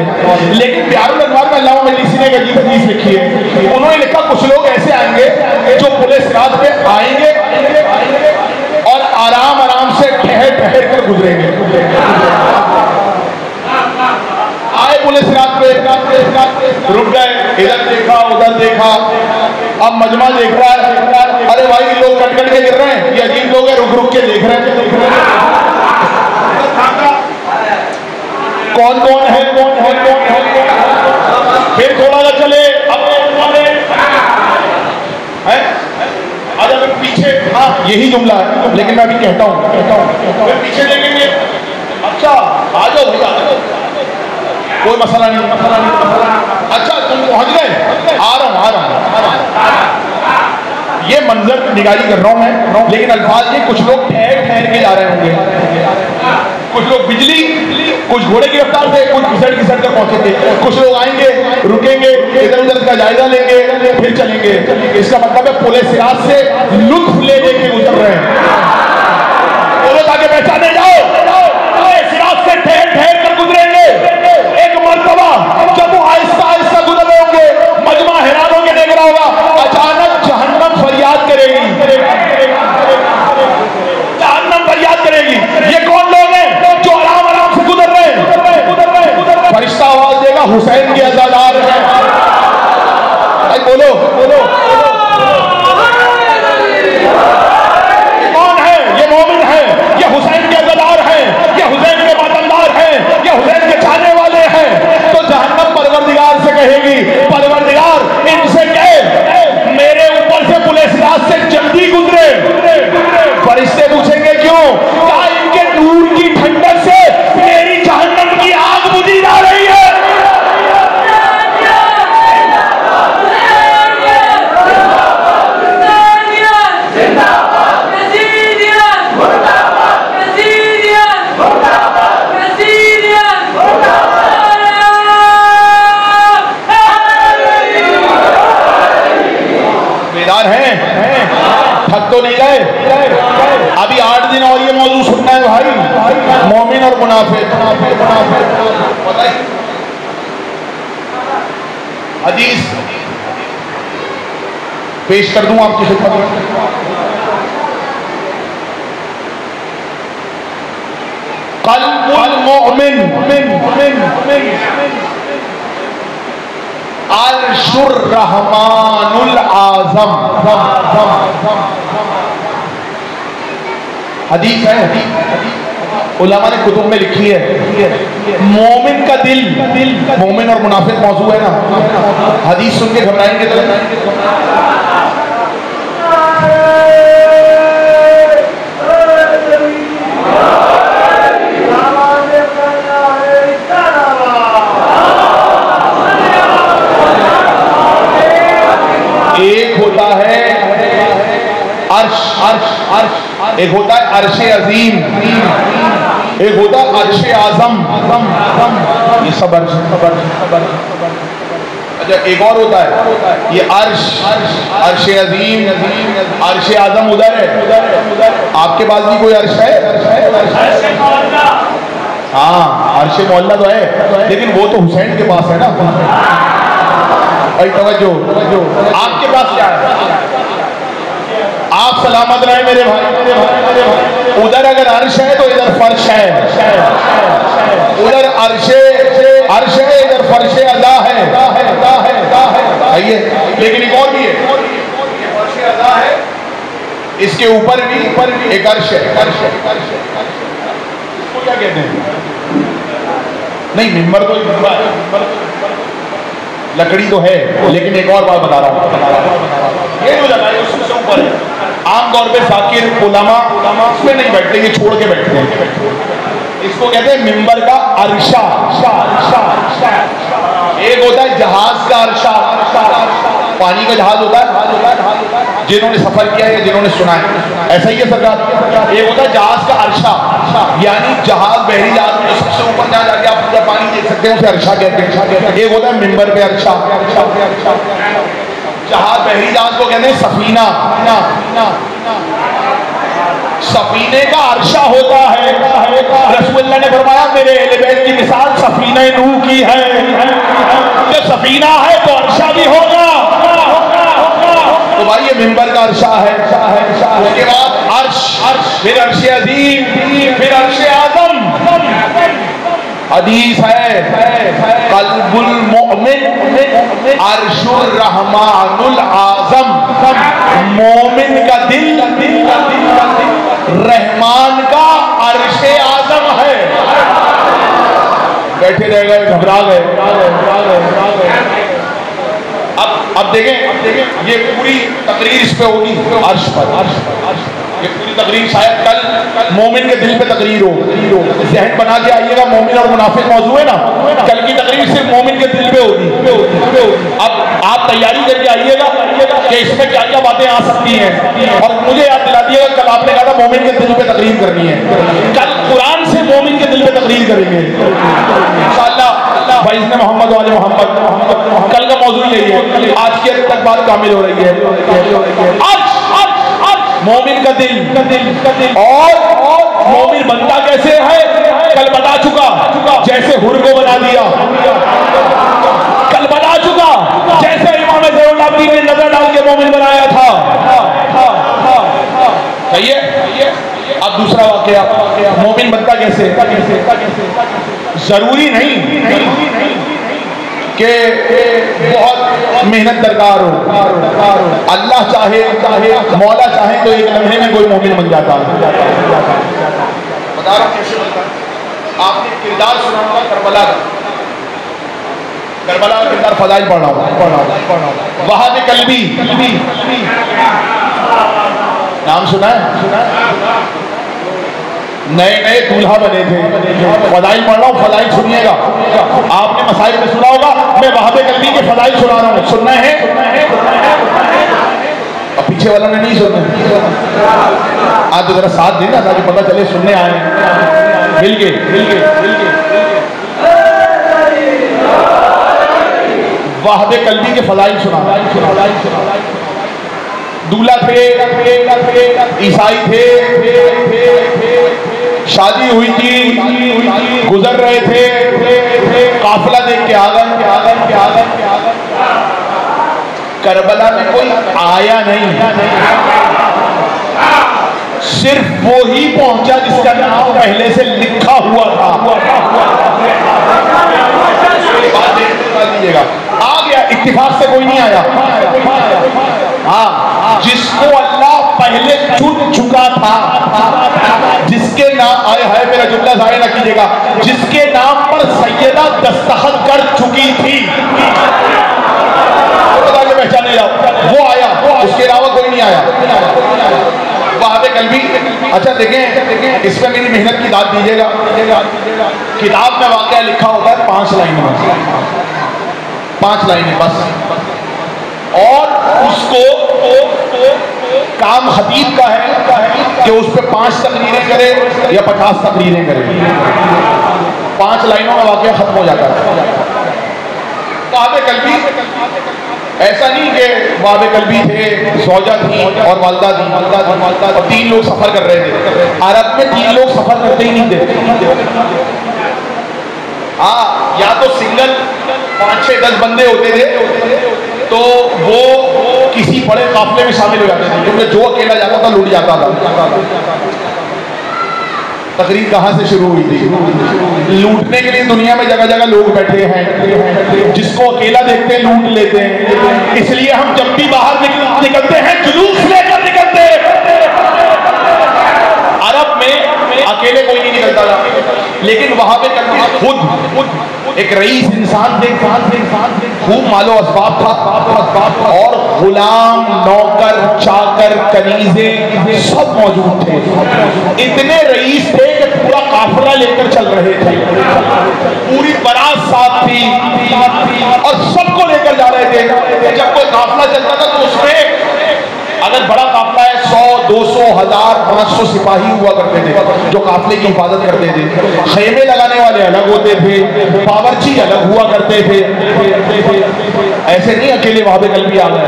लेकिन बिहारुल अनवार में अल्लामा मजलिसी ने एक अजीब हदीस लिखी है। उन्होंने लिखा कुछ लोग ऐसे आएंगे जो पुलिस रात पे आएंगे और आराम से ठहर कर गुजरेंगे। आए पुलिस रात पे, रुक गए, इधर देखा उधर देखा, अब मजमा देख रहा है, अरे भाई लोग कट के गिर रहे हैं, ये अजीब लोग हैं, रुक के देख रहे हैं कौन कौन है। फिर थोड़ा सा चले, अगर पीछे, हाँ यही जुमला है, लेकिन मैं अभी कहता हूँ पीछे देखेंगे। अच्छा आ जाओ भैया, कोई मसला नहीं। अच्छा तुम पहुंच गए? आ रहा हूं। ये मंजर निगारी कर रहा हूं मैं, लेकिन अल्फाज ये कुछ लोग ठहर के जा रहे होंगे। कुछ लोग बिजली, कुछ घोड़े की रफ्तार से, कुछ घिसट कर पहुंचेंगे। कुछ लोग आएंगे, रुकेंगे, इधर उधर का जायजा लेंगे, फिर चलेंगे। इसका मतलब है पुलिस सिराज से लुत्फ ले लेके गुजर रहे हैं। बोलो ताकि पहचाने जाओ, सिराज से ठहर कर गुजरेंगे। एक मर्तबा जब वो आहिस्ता गुजर रहे होंगे, मजमा हैरान होकर देख रहा होगा, अचानक जहन्नम फरियाद करेगी। थक तो नहीं गए? अभी 8 दिन और ये मौजूद सुनना है भाई, मोमिन और मुनाफिक। हदीस पेश कर दूं आपकी खिदमत में। क़ल्बुल मुमिन अर्शुर रहमानुल आज़म। हदीस है, उलमा ने कुतुब में लिखी है। मोमिन का दिल, मोमिन और मुनाफिक मौजू है ना, हदीस सुन के घबराएंगे तो एक होता है अर्श, एक होता है अर्शे अजीम, एक होता है अर्शे आजम। ये सब अर्श। अच्छा, एक और होता है ये अर्श, अर्शे अजीम, अर्शे आजम उधर है। आपके पास भी कोई अर्श है? हाँ, अर्शे मोहल्ला तो है, लेकिन वो तो हुसैन के पास है ना भाई। तवज्जो, आपके पास क्या है? आप सलामत रहे मेरे भाई। उधर अगर अर्श है तो इधर फर्श है, उधर अर्शे है, इधर फर्शे अज़ा है। आइए, लेकिन एक और भी है, फर्शे अज़ा है, इसके ऊपर भी एक अर्श है। इसको क्या कहते हैं? नहीं, मिंबर तो लकड़ी तो है, लेकिन एक और बात बता रहा हूँ। ये जो जगह है उससे ऊपर है। आमतौर पे ज़ाकिर उलमा उसमें नहीं बैठते, ये छोड़ के बैठते हैं। इसको कहते हैं मिंबर का अर्शा। एक होता है जहाज का अर्शा, पानी का जहाज होता है, जिन्होंने सफर किया है, जिन्होंने सुना है, ऐसा ही है सरकार। एक होता है जहाज का अर्शा, यानी जहाज, बहरी जहाज में सबसे ऊपर जहाँ जाके आप पूरा पानी देख सकते हैं, उसे अर्शा कहते हैं। एक होता है मिंबर पे अर्शा। जहाज, बहरी जहाज को कहते हैं सफीना। सफीने का अर्शा होता है। रसूलुल्लाह ने फरमाया मेरे अहले बैत की मिसाल सफीना नूह की है। जब सफीना है तो अर्शा भी होगा। तो भाई ये मिंबर का अर्शा है। उसके बाद अर्श, फिर अर्श अज़ीम, फिर अर्श आज़म। हदीस है क़ल्बुल मुमिन अर्शुर रहमानुल आज़म। मोमिन का दिल रहमान का अर्शे आज़म है। बैठे रह गए, घबरा गए। अब देखें ये पूरी तकरीर इस पे होगी, अर्श पर। ये पूरी तकरीर शायद कल मोमिन के दिल पे तकरीर हो। ज़हन बना के आइएगा, मोमिन और मुनाफिक मौजू है ना, कल की तकरीर सिर्फ मोमिन के दिल पे होगी। अब आप तैयारी करके आइएगा कि इसमें क्या क्या बातें आ सकती हैं, और मुझे याद दिला दिएगा कल आपने कहा था मोमिन के दिल पे तकरीर करनी है। कल कुरान से मोमिन के दिल पे तकरीर करेंगे इंशाअल्लाह। फैज़ मोहम्मद वाले मोहम्मद, कल का मौजू यही है। आज की तक बात कामिल हो रही है। आज मोमिन का दिल, और मोमिन बनता कैसे है कल बता चुका। जैसे हुर को बना दिया कल बता चुका, जैसे इमाम ज़ैनुल ने नजर डाल के मोमिन बनाया था। सही है। अब दूसरा वाकया, मोमिन बनता कैसे? जरूरी नहीं कि बहुत मेहनत दरकार हो। अल्लाह चाहे, मौला चाहे तो एक लम्हे में कोई मोमिन बन जाता है। बता रहा हूं कैसे बनता है। आपने किरदार सुना होगा करबला का, करबला का किरदार फजाइल पढ़ रहा हूं। वहाब कल्बी नाम सुना है? नए दूल्हा बने थे। फजाइल पढ़ रहा हूँ, फजाइल सुनिएगा। आपने मसाइल में सुना होगा, मैं वहाब कल्बी के फजाइल सुना रहा हूँ। सुनना है? अब पीछे वाला ने नहीं सुनना। आज तो जरा साथ देना ताकि पता चले सुनने आए। मिल के वहाब कल्बी के फजाइल सुना। दूल्हा थे, ईसाई थे, शादी हुई थी, गुजर रहे थे, काफिला देख के आ गए। करबला में कोई आया नहीं, सिर्फ वो ही पहुंचा जिसका नाम पहले से लिखा हुआ था। आ गया, इत्तिफाक से कोई नहीं आया। हाँ, जिसको अल्लाह पहले चुन चुका था, जिसके नाम आए है, मेरा जुमला जाया ना कीजिएगा, जिसके नाम पर सैयदा दस्तखत कर चुकी थी, पहचाने जाओ, वो आया, उसके अलावा कोई नहीं आया। वहाबे कल्बी, अच्छा देखें, इसमें मेरी मेहनत की दाद दीजिएगा। किताब में वाकया लिखा होता है 5 लाइनों में, 5 लाइनें बस, और उसको काम खतीब का है कि उस पर 5 तकरीरें करे या 50 तकरीरें करे। 5 लाइनों में वाकया खत्म हो जाता है। वहाबे कल्बी ऐसा नहीं कि वहाबे कल्बी थे, सौजा थी और वालदा थी, और 3 लोग सफर कर रहे थे। अरब में 3 लोग सफर करते ही नहीं थे। हाँ, या तो सिंगल 5, 6, 10 बंदे होते थे, तो वो किसी बड़े काफिले में शामिल हो जाते थे, क्योंकि जो अकेला जाता था लूट जाता था। तकरीर कहाँ से शुरू हुई थी? लूटने के लिए दुनिया में जगह जगह लोग बैठे हैं, जिसको अकेला देखते हैं लूट लेते हैं। इसलिए हम जब भी बाहर निकलते हैं जुलूस लेकर निकलते हैं। अरब में अकेले कोई नहीं निकलता था, लेकिन वहां पे खुद एक रईस इंसान थे, खूब मालो असबाब था, और गुलाम, नौकर, चाकर, कनीजे सब मौजूद थे। इतने रईस थे कि पूरा काफिला लेकर चल रहे थे, पूरी बारात साथ थी और सबको लेकर जा रहे थे। जब कोई काफिला चलता था तो उसमें अगर बड़ा काफिला है 100, 200, 1000, 500 सिपाही हुआ करते थे जो काफिले की हिफाजत करते थे। खेमे लगाने वाले अलग होते थे, बावर्ची अलग हुआ करते थे। ऐसे नहीं अकेले वहाबे कल्बी आ गए,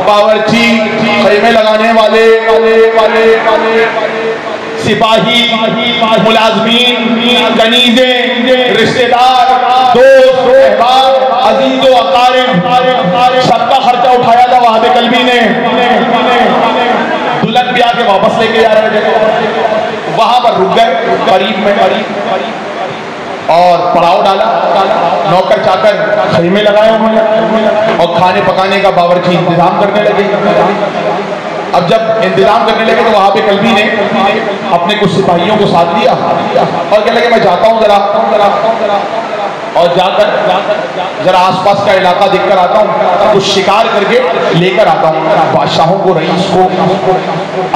बावर्ची, खेमे लगाने वाले, सिपाही, मुलाजमीन, कनीजे, रिश्तेदार, दोस्त, अजीजो अकारिब, सबका खर्चा उठाया था वहाबे कल्बी ने। दुल्हन भी आके वापस लेके जा रहे थे, वहां पर रुक गए करीब में, और पड़ाव डाला। नौकर चाकर खैमे लगाए उन्होंने और खाने पकाने का बावर्ची इंतजाम करने लगे। अब जब इंतजाम करने लगे तो वहां पे कल्बी ने अपने कुछ सिपाहियों को साथ लिया और कहने लगे मैं जाता हूँ जरा, और जाकर जरा आसपास का इलाका देखकर आता हूँ, कुछ शिकार करके लेकर आता हूँ। बादशाहों को, रईस को,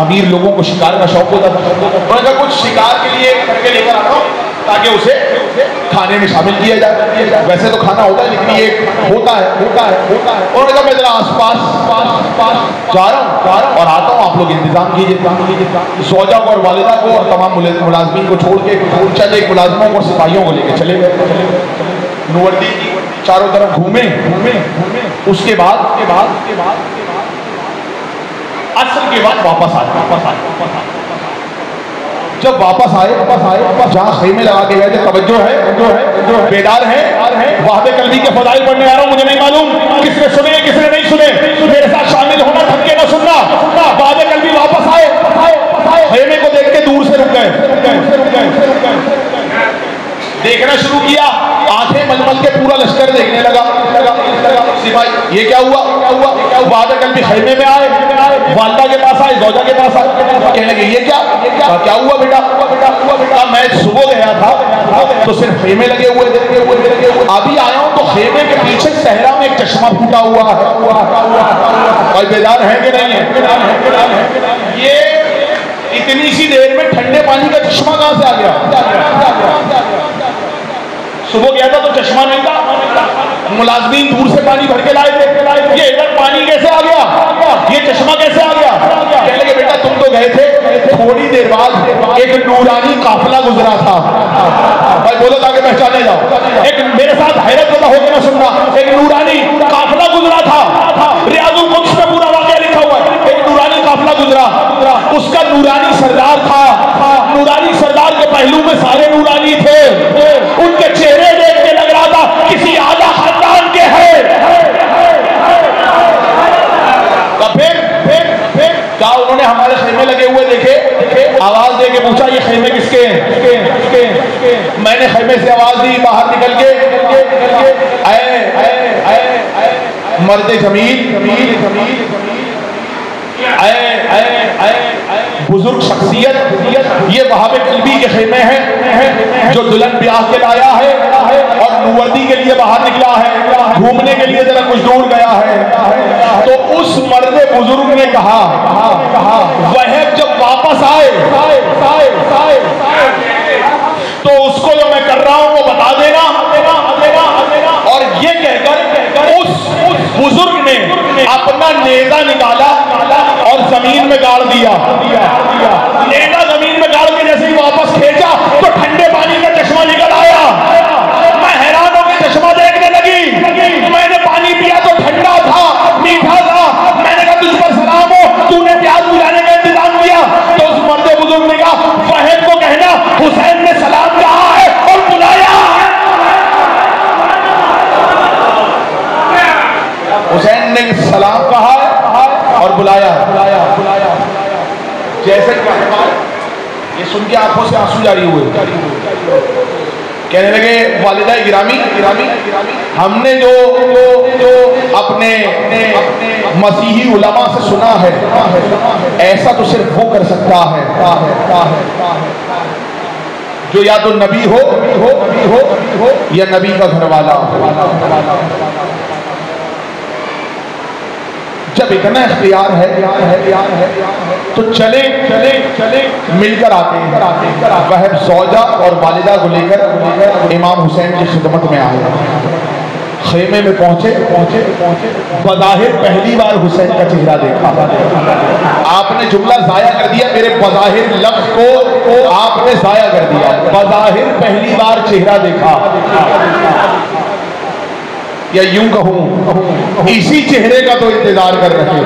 अमीर लोगों को शिकार का शौक होता था। उन्होंने कुछ शिकार के लिए करके लेकर आता हूँ ताकि उसे खाने में शामिल किया जाए। वैसे तो खाना होता है, लेकिन ये होता है। उन्होंने कहा मैं जरा आसपास जा रहा हूँ और आता हूँ, आप लोग इंतजाम कीजिए। सौजा को और वालिदा को और तमाम मुलाजमीन को छोड़ के चंद एक मुलाजमों को, सिपाहियों को लेकर चले गए। नुवर्दी चारों तरफ घूमे। उसके बाद असर के बाद वापस आए। जब वापस आए जहाँ खेमे लगा के गए थे, तवज्जो है, बेदार है, वहाबे कल्बी के फदाइल पढ़ने आ रहा हूँ। मुझे नहीं मालूम किसने सुने किसने नहीं सुने, मेरे साथ शामिल होना, थके ना सुनना। वहाबे कल्बी वापस आए, खेमे को देख के दूर से रुक गए, देखना शुरू किया। आंखें मलमल के पूरा लश्कर देखने लगा। सिपाही ये क्या हुआ? वहाबे कल्बी खेमे में आए, वालदा के पास आए, जौजा के पास आए, कहने लगे ये क्या हुआ बेटा? मैं सुबह गया था तो सिर्फ खेमे लगे हुए थे, अभी आया हूं तो खेमे के पीछे सहरा में एक चश्मा फूटा हुआ है। भाई बेदार है कि नहीं है? ये इतनी सी देर में ठंडे पानी का चश्मा कहां से आ गया? सुबह गया था तो चश्मा नहीं था, मुलाजमीन दूर से पानी भर के लाए थे, ये इधर पानी कैसे आ गया? ये चश्मा कैसे आ गया? कहने लगे बेटा तुम तो गए थे, थोड़ी देर बाद एक नूरानी काफिला गुजरा था। भाई बोलो ताकि पहचाने जाओ। एक मेरे साथ हैरत पैदा होकर ना सुनना, एक नूरानी काफिला गुजरा था। रियाजुल कुद्स में पूरा वाकया लिखा हुआ है। एक नूरानी काफिला गुजरा, नूरानी सरदार था, नूरानी सरदार के पहलू में सारे नूरानी थे, उनके चेहरे देख के लग रहा था किसी आला खानदान के हैं। फिर क्या उन्होंने हमारे खेमे लगे हुए देखे, आवाज दे के पूछा ये खेमे किसके हैं? मैंने खेमे से आवाज दी, बाहर निकल के आए मर्द जमील, बुजुर्ग शख्सियत, ये वहाबे कल्बी के खेमे हैं जो दुल्हन ब्याह के लाया है और नुवर्दी के लिए बाहर निकला है, घूमने के लिए जरा कुछ दूर गया है। तो उस मर्द बुजुर्ग ने कहा वह जब वापस आए तो उसको जो मैं कर रहा हूं वो बता देना। और ये कहकर उस बुजुर्ग ने अपना नेजा निकाला और जमीन में गाड़ दिया। नेजा जमीन में गाड़ के जैसे ही वापस खींचा तो ठंडे पानी का चश्मा निकल आया। मैं हैरान होकर चश्मा देखने लगी, मैंने पानी पिया तो ठंडा था, मीठा था। मैंने कहा तुझ पर सलाम हो, तूने प्यास बुझाने का इंतजाम किया। तो उस मर्द बुजुर्ग ने कहा फहद को कहना हुसैन ने सलाम कहा है और बुलाया है। हुसैन ने सलाम कहा है और बुलाया है। जैसे ये सुन के आंखों से आंसू जारी हुए, कहने लगे वालिदा गिरामी, हमने जो अपने मसीही उलमा से सुना है ऐसा तो सिर्फ वो कर सकता है जो या तो नबी हो या नबी का घरवाला। जब इतना इख्तियार है तो चले मिलकर आते हैं। वह सौजा और वालिदा को लेकर इमाम हुसैन की खिदमत में आए। खेमे में पहुंचे, बज़ाहिर पहली बार हुसैन का चेहरा देखा। आपने जुमला जाया कर दिया, मेरे बज़ाहिर लफ्ज को आपने जाया कर दिया। बज़ाहिर पहली बार चेहरा देखा, या यूं कहूं इसी चेहरे का तो इंतजार कर रहे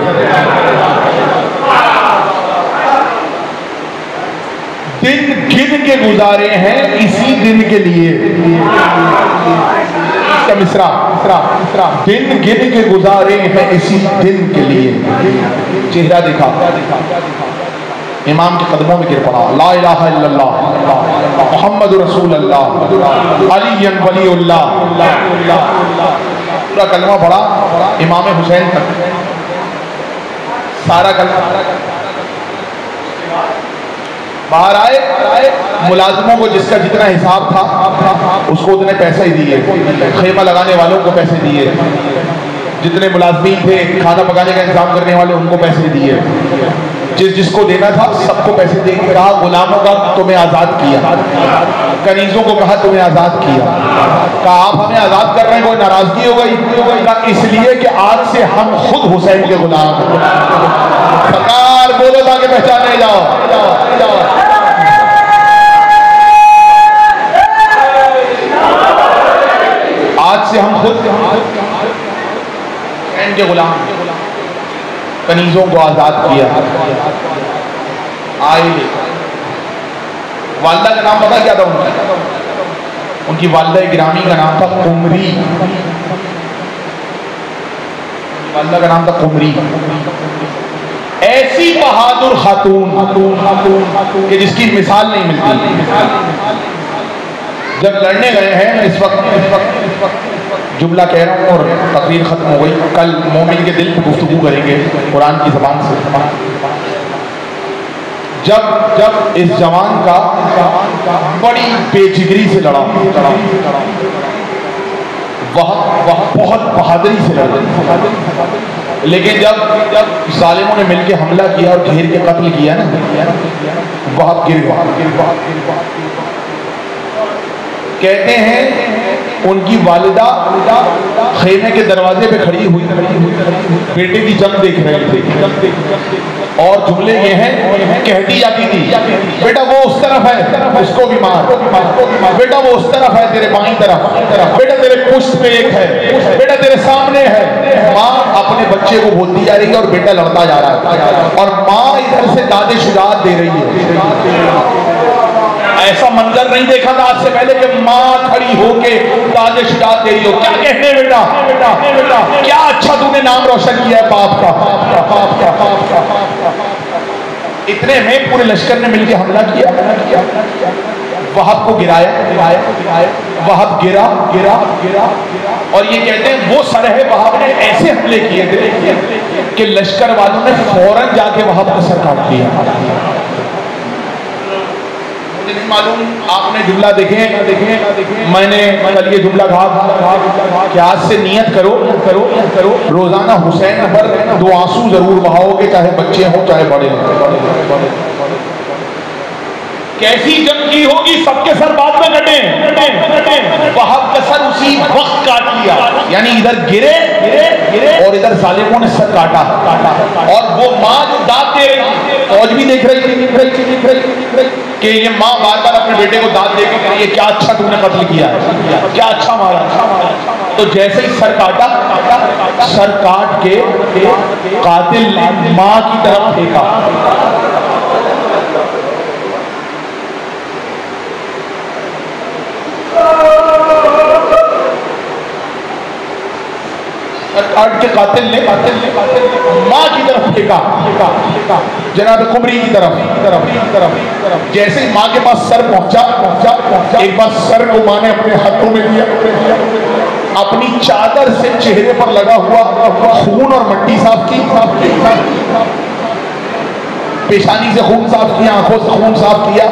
दिन गिन के गुजारे हैं इसी दिन के लिए। इसका मिसरा दिन गिन के गुजारे हैं इसी दिन के लिए। चेहरा देखा, इमाम के कदमों में गिर पड़ा। ला इलाहा इल्लल्लाह मुहम्मद रसूलुल्लाह अली वलीउल्लाह, पूरा कलमा पढ़ा इमाम हुसैन तक, सारा कलमा। बाहर आए, मुलाजिमों को जिसका जितना हिसाब था उसको उतने पैसे ही दिए, खेमा लगाने वालों को पैसे दिए, जितने मुलाजमीन थे खाना पकाने का इंतजाम करने वाले उनको पैसे दिए, जिसको देना था सबको पैसे दे। कहा गुलामों का तुम्हें आज़ाद किया, कनीजों को कहा तुम्हें आज़ाद किया। कहा आप हमें आज़ाद कर रहे हैं, कोई नाराजगी हो गई? कहा इसलिए कि आज से हम खुद हुसैन के गुलाम। सरकार बोलो ताकि पहचाने जाओ। आज से हम खुद हुसैन के गुलाम, कनीजों को आज़ाद किया। आए, वालिदा का नाम पता क्या था उनका? उनकी वालिदा गिरामी का नाम था कुमरी। वालिदा का नाम था कुमरी। ऐसी बहादुर खातून कि जिसकी मिसाल नहीं मिलती। जब लड़ने गए हैं, मैं इस वक्त जुमला कह रहा हूँ और तकरीर खत्म हो गई। कल मोमिन के दिल पे गुफ्तगू करेंगे कुरान की ज़बान से। जब इस जवान का बड़ी बेजिगरी से लड़ा, वह बहुत बहादुरी से लड़ा, लेकिन जब जालिमों ने मिलकर हमला किया और घेर के कत्ल किया ना, वह गिर गया। कहते हैं उनकी वालिदा खेमे के दरवाजे पे खड़ी हुई बेटे की जंग देख रही थी और जुमले ये हैं, कहती जाती थी बेटा वो उस तरफ है उसको भी मार, बेटा वो उस तरफ है तेरे बाईं तरफ, बेटा तेरे पुष्ट पे एक है, बेटा तेरे सामने है। माँ अपने बच्चे को बोलती जा रही है और बेटा लड़ता जा रहा है और माँ इधर से दादे शुजात दे रही है। ऐसा मंजर नहीं देखा था आज से पहले कि माँ खड़ी होके दादे शुजात दे रही हो। क्या कहने बेटा, बेटा क्या अच्छा तूने नाम रोशन किया है बाप का। इतने में पूरे लश्कर ने मिलकर हमला किया, वहाब को गिराया, वहाब गिरा और ये कहते हैं वो सर है वहाब ने ऐसे हमले किए थे कि लश्कर वालों ने फौरन जाके वहाब का सर काट दिया। मुझे नहीं मालूम आपने जुमला देखे, मैंने कल ये जुमला कहा कि आज से नियत करो रोजाना हुसैन पर 2 आंसू जरूर बहाओगे, चाहे बच्चे हों चाहे बड़े हों। कैसी जंग की होगी, सबके सर बाद में कटे, वहाब का सर उसी वक्त काट लिया, यानी इधर गिरे और इधर जालिमों ने सर काटा। और वो माँ जो दाद दे रही थी, फौज भी देख रही थी कि ये माँ बार बार अपने बेटे को दाद दे के ये क्या अच्छा तुमने कत्ल किया है, क्या अच्छा मारा। तो जैसे ही सर काटा, सर काट के कातिल ने माँ की तरफ फेंका। काट के कातिल ने माँ की तरफ फेंका, जनाब कुमरी की तरफ। जैसे ही माँ के पास सर पहुंचा, एक बार सर को माँ ने अपने हाथों में लिया, अपनी चादर से चेहरे पर लगा हुआ खून और मट्टी साफ की, पेशानी से खून साफ किया, आंखों से खून साफ किया,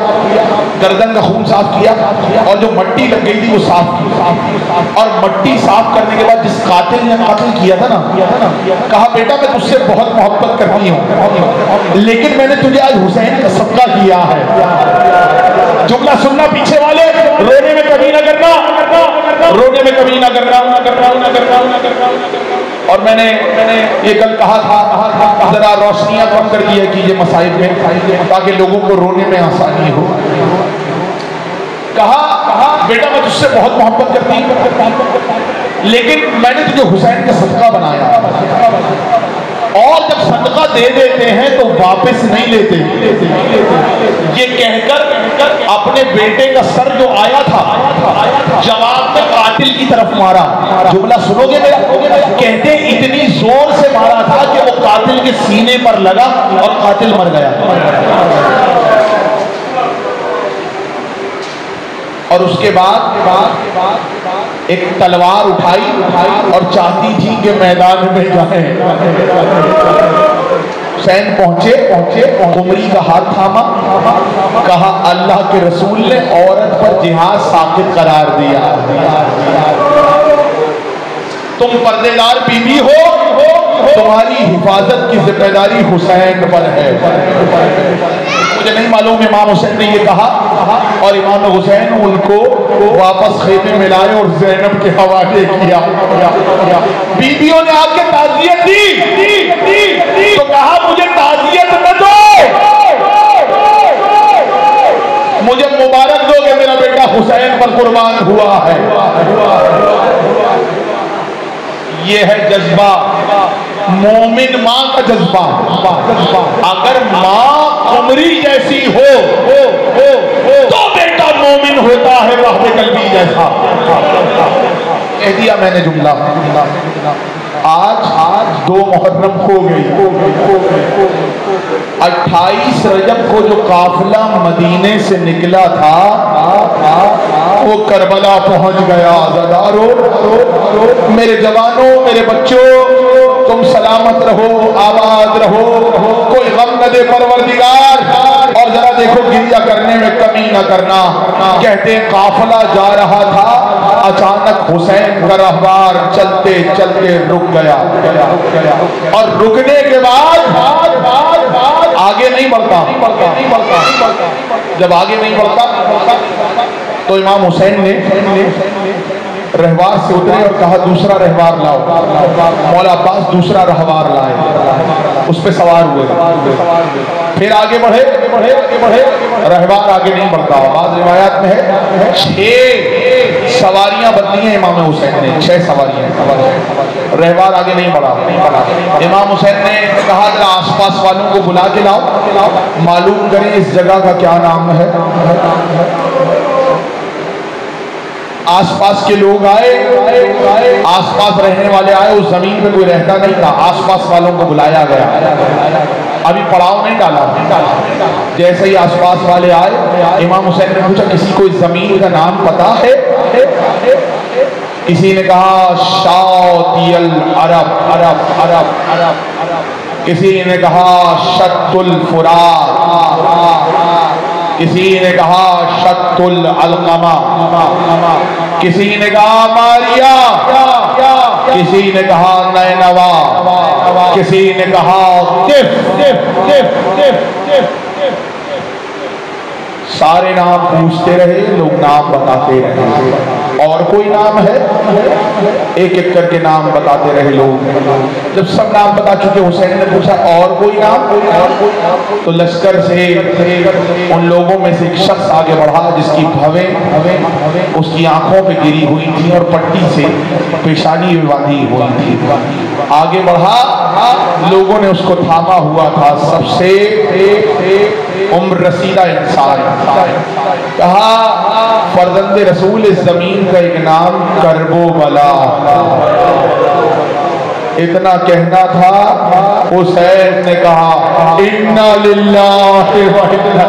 गर्दन का खून साफ किया और जो मट्टी लग गई थी वो साफ की। और मट्टी साफ करने के बाद जिस कातिल ने कत्ल किया था ना, कहा बेटा मैं तुझसे बहुत मोहब्बत करती हूँ, लेकिन मैंने तुझे आज हुसैन का सदका किया है। जुमला सुनना पीछे वाले, रोने में कभी ना करना, रोने में कभी ना करना। और मैंने ये कल कहा था जरा रोशनियां कम कर दिया कीजिए मसाइब में, ताकि लोगों को रोने में आसानी हो। कहा बेटा मैं तुझसे बहुत मोहब्बत करती हूँ, लेकिन मैंने तुझे हुसैन का सदका बनाया। और जब सदका दे देते हैं तो वापस नहीं लेते। ये कहकर अपने बेटे का सर जो आया था, जवाब में कातिल की तरफ मारा। जुमला सुनोगे मेरा? कहते इतनी जोर से मारा था कि वो कातिल के सीने पर लगा और कातिल मर गया। और उसके बाद एक तलवार उठाई और चाहती थी कि मैदान में जाए। हुसैन पहुंचे, कुमरी का हाथ थामा, कहा अल्लाह के रसूल ने औरत पर जिहाद साकित करार दिया। तुम पर्देदार बीवी हो, तुम्हारी हिफाजत की जिम्मेदारी हुसैन पर है। मुझे नहीं मालूम इमाम हुसैन ने ये कहा और इमाम हुसैन उनको वापस खेमे में लाए और ज़ैनब के हवाले किया। बीवियों ने आके ताज़ियत दी तो कहा मुझे ताज़ियत न दो, मुझे मुबारक दो कि मेरा बेटा हुसैन पर कुर्बान हुआ है। ये है जज्बा, मोमिन माँ का जज्बा। अगर माँ कुमरी जैसी हो तो बेटा मोमिन होता है वहदे कल्बी जैसा। कह दिया मैंने जुमला। आज 2 मुहर्रम हो गई। 28 रजब को जो काफिला मदीने से निकला था वो करबला पहुंच गया। ज़दारो मेरे जवानों, मेरे बच्चों, तुम सलामत रहो, आबाद रहो, कोई गम न दे परवरदिगार। और जरा देखो गिरिया करने में कमी न करना। कहते काफिला जा रहा था, अचानक हुसैन का रहवार चलते चलते रुक गया और रुकने के बाद आगे नहीं बढ़ता। जब आगे नहीं बढ़ता तो इमाम हुसैन ने रहवार से उतरे और कहा दूसरा रहवार लाओ। मौला अब्बास दूसरा रहवार लाए, उस पे सवार हुए, फिर आगे बढ़े, रहवार आगे नहीं बढ़ता। बाद रिवायात में है 6 सवारियां बदली हैं इमाम हुसैन ने, 6 सवारियां, रहवार आगे नहीं बढ़ा। इमाम हुसैन ने कहा जरा आसपास वालों को बुला के लाओ, मालूम करें इस जगह का क्या नाम है। आसपास के लोग आए, आसपास रहने वाले आए, उस जमीन पे कोई रहता नहीं था, आसपास वालों को बुलाया गया। अभी पड़ाव नहीं डाला, जैसे ही आसपास वाले आए इमाम हुसैन ने पूछा किसी को इस जमीन का नाम पता है? किसी ने कहा शातियल अरब, अरब अरब अरब, किसी ने कहा शत्तुल फुरात, किसी ने कहा शत्तुल अलकमा, किसी ने कहा मारिया, किसी ने कहा नैनवा, किसी ने कहा सारे नाम पूछते रहे, लोग नाम बताते रहे। और कोई नाम है? एक एक करके नाम बताते रहे लोग। जब सब नाम बता चुके हुसैन ने पूछा और कोई नाम? तो लश्कर से उन लोगों में से एक शख्स आगे बढ़ा जिसकी भवें उसकी आंखों पे गिरी हुई थी और पट्टी से पेशानी में बांधी हुई थी। आगे बढ़ा, लोगों ने उसको थामा हुआ था, सबसे उम्र रसीदा इंसान। कहा फर्जंदे रसूल इस जमीन का एक नाम करबो बला। इतना कहना था, हुसैन ने कहा इन्ना लिल्लाहि व इन्ना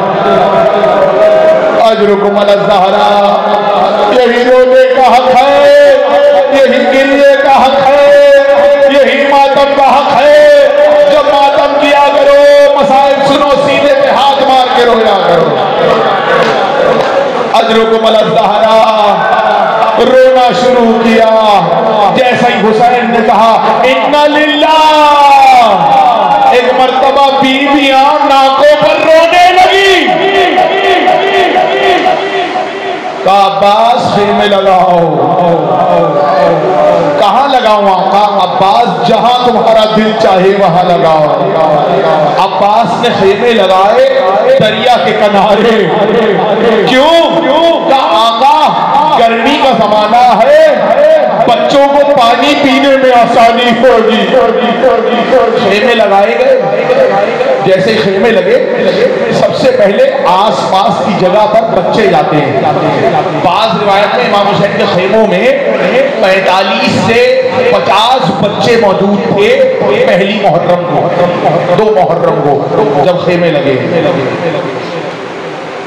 अजरुकुम अला ज़हरा। यही रोने का हक है, यही गिरने का हक है, यही मातम का हक है। जब मातम किया करो, मसाइल सुनो, सीने पे हाथ मार के रोया करो। अजरुकुम अला ज़हरा, रोना शुरू किया। जैसा ही हुसैन ने कहा इन्ना लिल्लाह, एक मर्तबा बीवियां नाकों पर रोने लगी। का अब्बास खेमे लगाओ। कहाँ लगाओ आका? अब्बास जहां तुम्हारा दिल चाहे वहां लगाओ। अब्बास ने खेमे लगाए दरिया के किनारे। क्यों? का आका गर्मी का जमाना है, बच्चों को पानी पीने में आसानी होगी। खेमे लगाए गए। जैसे खेमे लगे, सबसे पहले आसपास की जगह पर बच्चे जाते हैं। बाज़ रिवायत में इमाम हुसैन के खेमों में 45 से 50 बच्चे मौजूद थे। पहली मुहर्रम को, 2 मुहर्रम को जब खेमे लगे,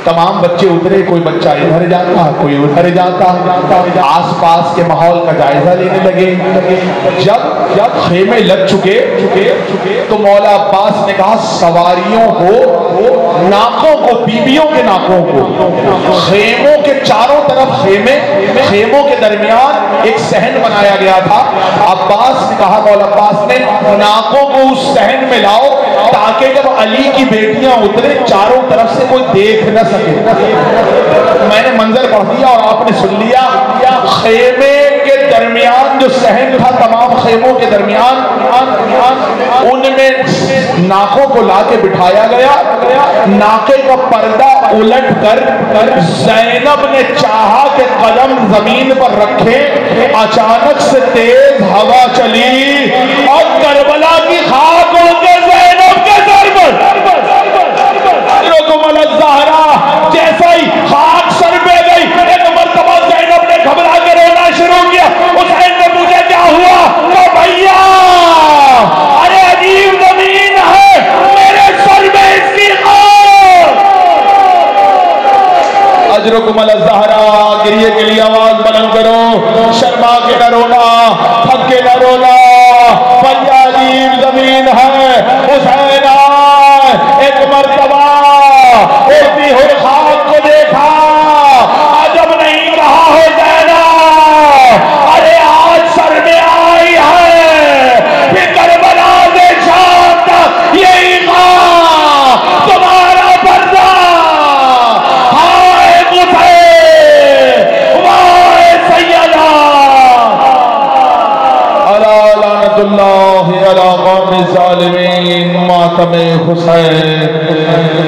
तमाम बच्चे उतरे। कोई बच्चा इधर जाता, कोई उधर जाता, आसपास के माहौल का जायजा लेने लगे। जब खेमे लग चुके तो मौला अब्बास ने कहा सवारियों को, नाकों को, बीबियों के नाकों को, खेमों के चारों तरफ खेमों के दरमियान एक सहन बनाया गया था। अब्बास ने कहा, मौला अब्बास ने, नाकों को उस सहन में लाओ ताकि जब अली की बेटियां उतरे चारों तरफ से कोई देख न सके। मैंने मंजर पढ़ दिया और आपने सुन लिया। खेमे के दरमियान जो सहन था, तमाम खेमों के दरमियान, उनमें नाकों को लाके बिठाया गया। नाके का पर्दा उलट कर ज़ैनब ने चाहा कि कदम जमीन पर रखे। अचानक से तेज हवा चली और करबला की खाक उनके ज़ैनब के सर पर। जैसा ही खाक सर पे गई, एक मर्तबा ज़ैनब ने घबरा के रोना शुरू किया। हुसैन ने पूछा क्या हुआ? तो भैया अरे अजीब जमीन है, मेरे सर में इसकी खाक। अजरुकुम अला ज़हरा, गिरिए के लिए आवाज बुलंद करो। शर्मा के न रोना, थक के न रोना, भैया अजीब जमीन है। हुसैन एक मर्तबा उड़ती हुई खाक को देखा, अजब नहीं कहा हो जाएगा, अरे आज सर में आई है, फिर करबला से शाम तक यही कहा तुम्हारा पर्दा। हाय मुझे वाह सैयदा, लानतुल्लाहि अला कौमिज़ ज़ालिमीन मातम हुसैन।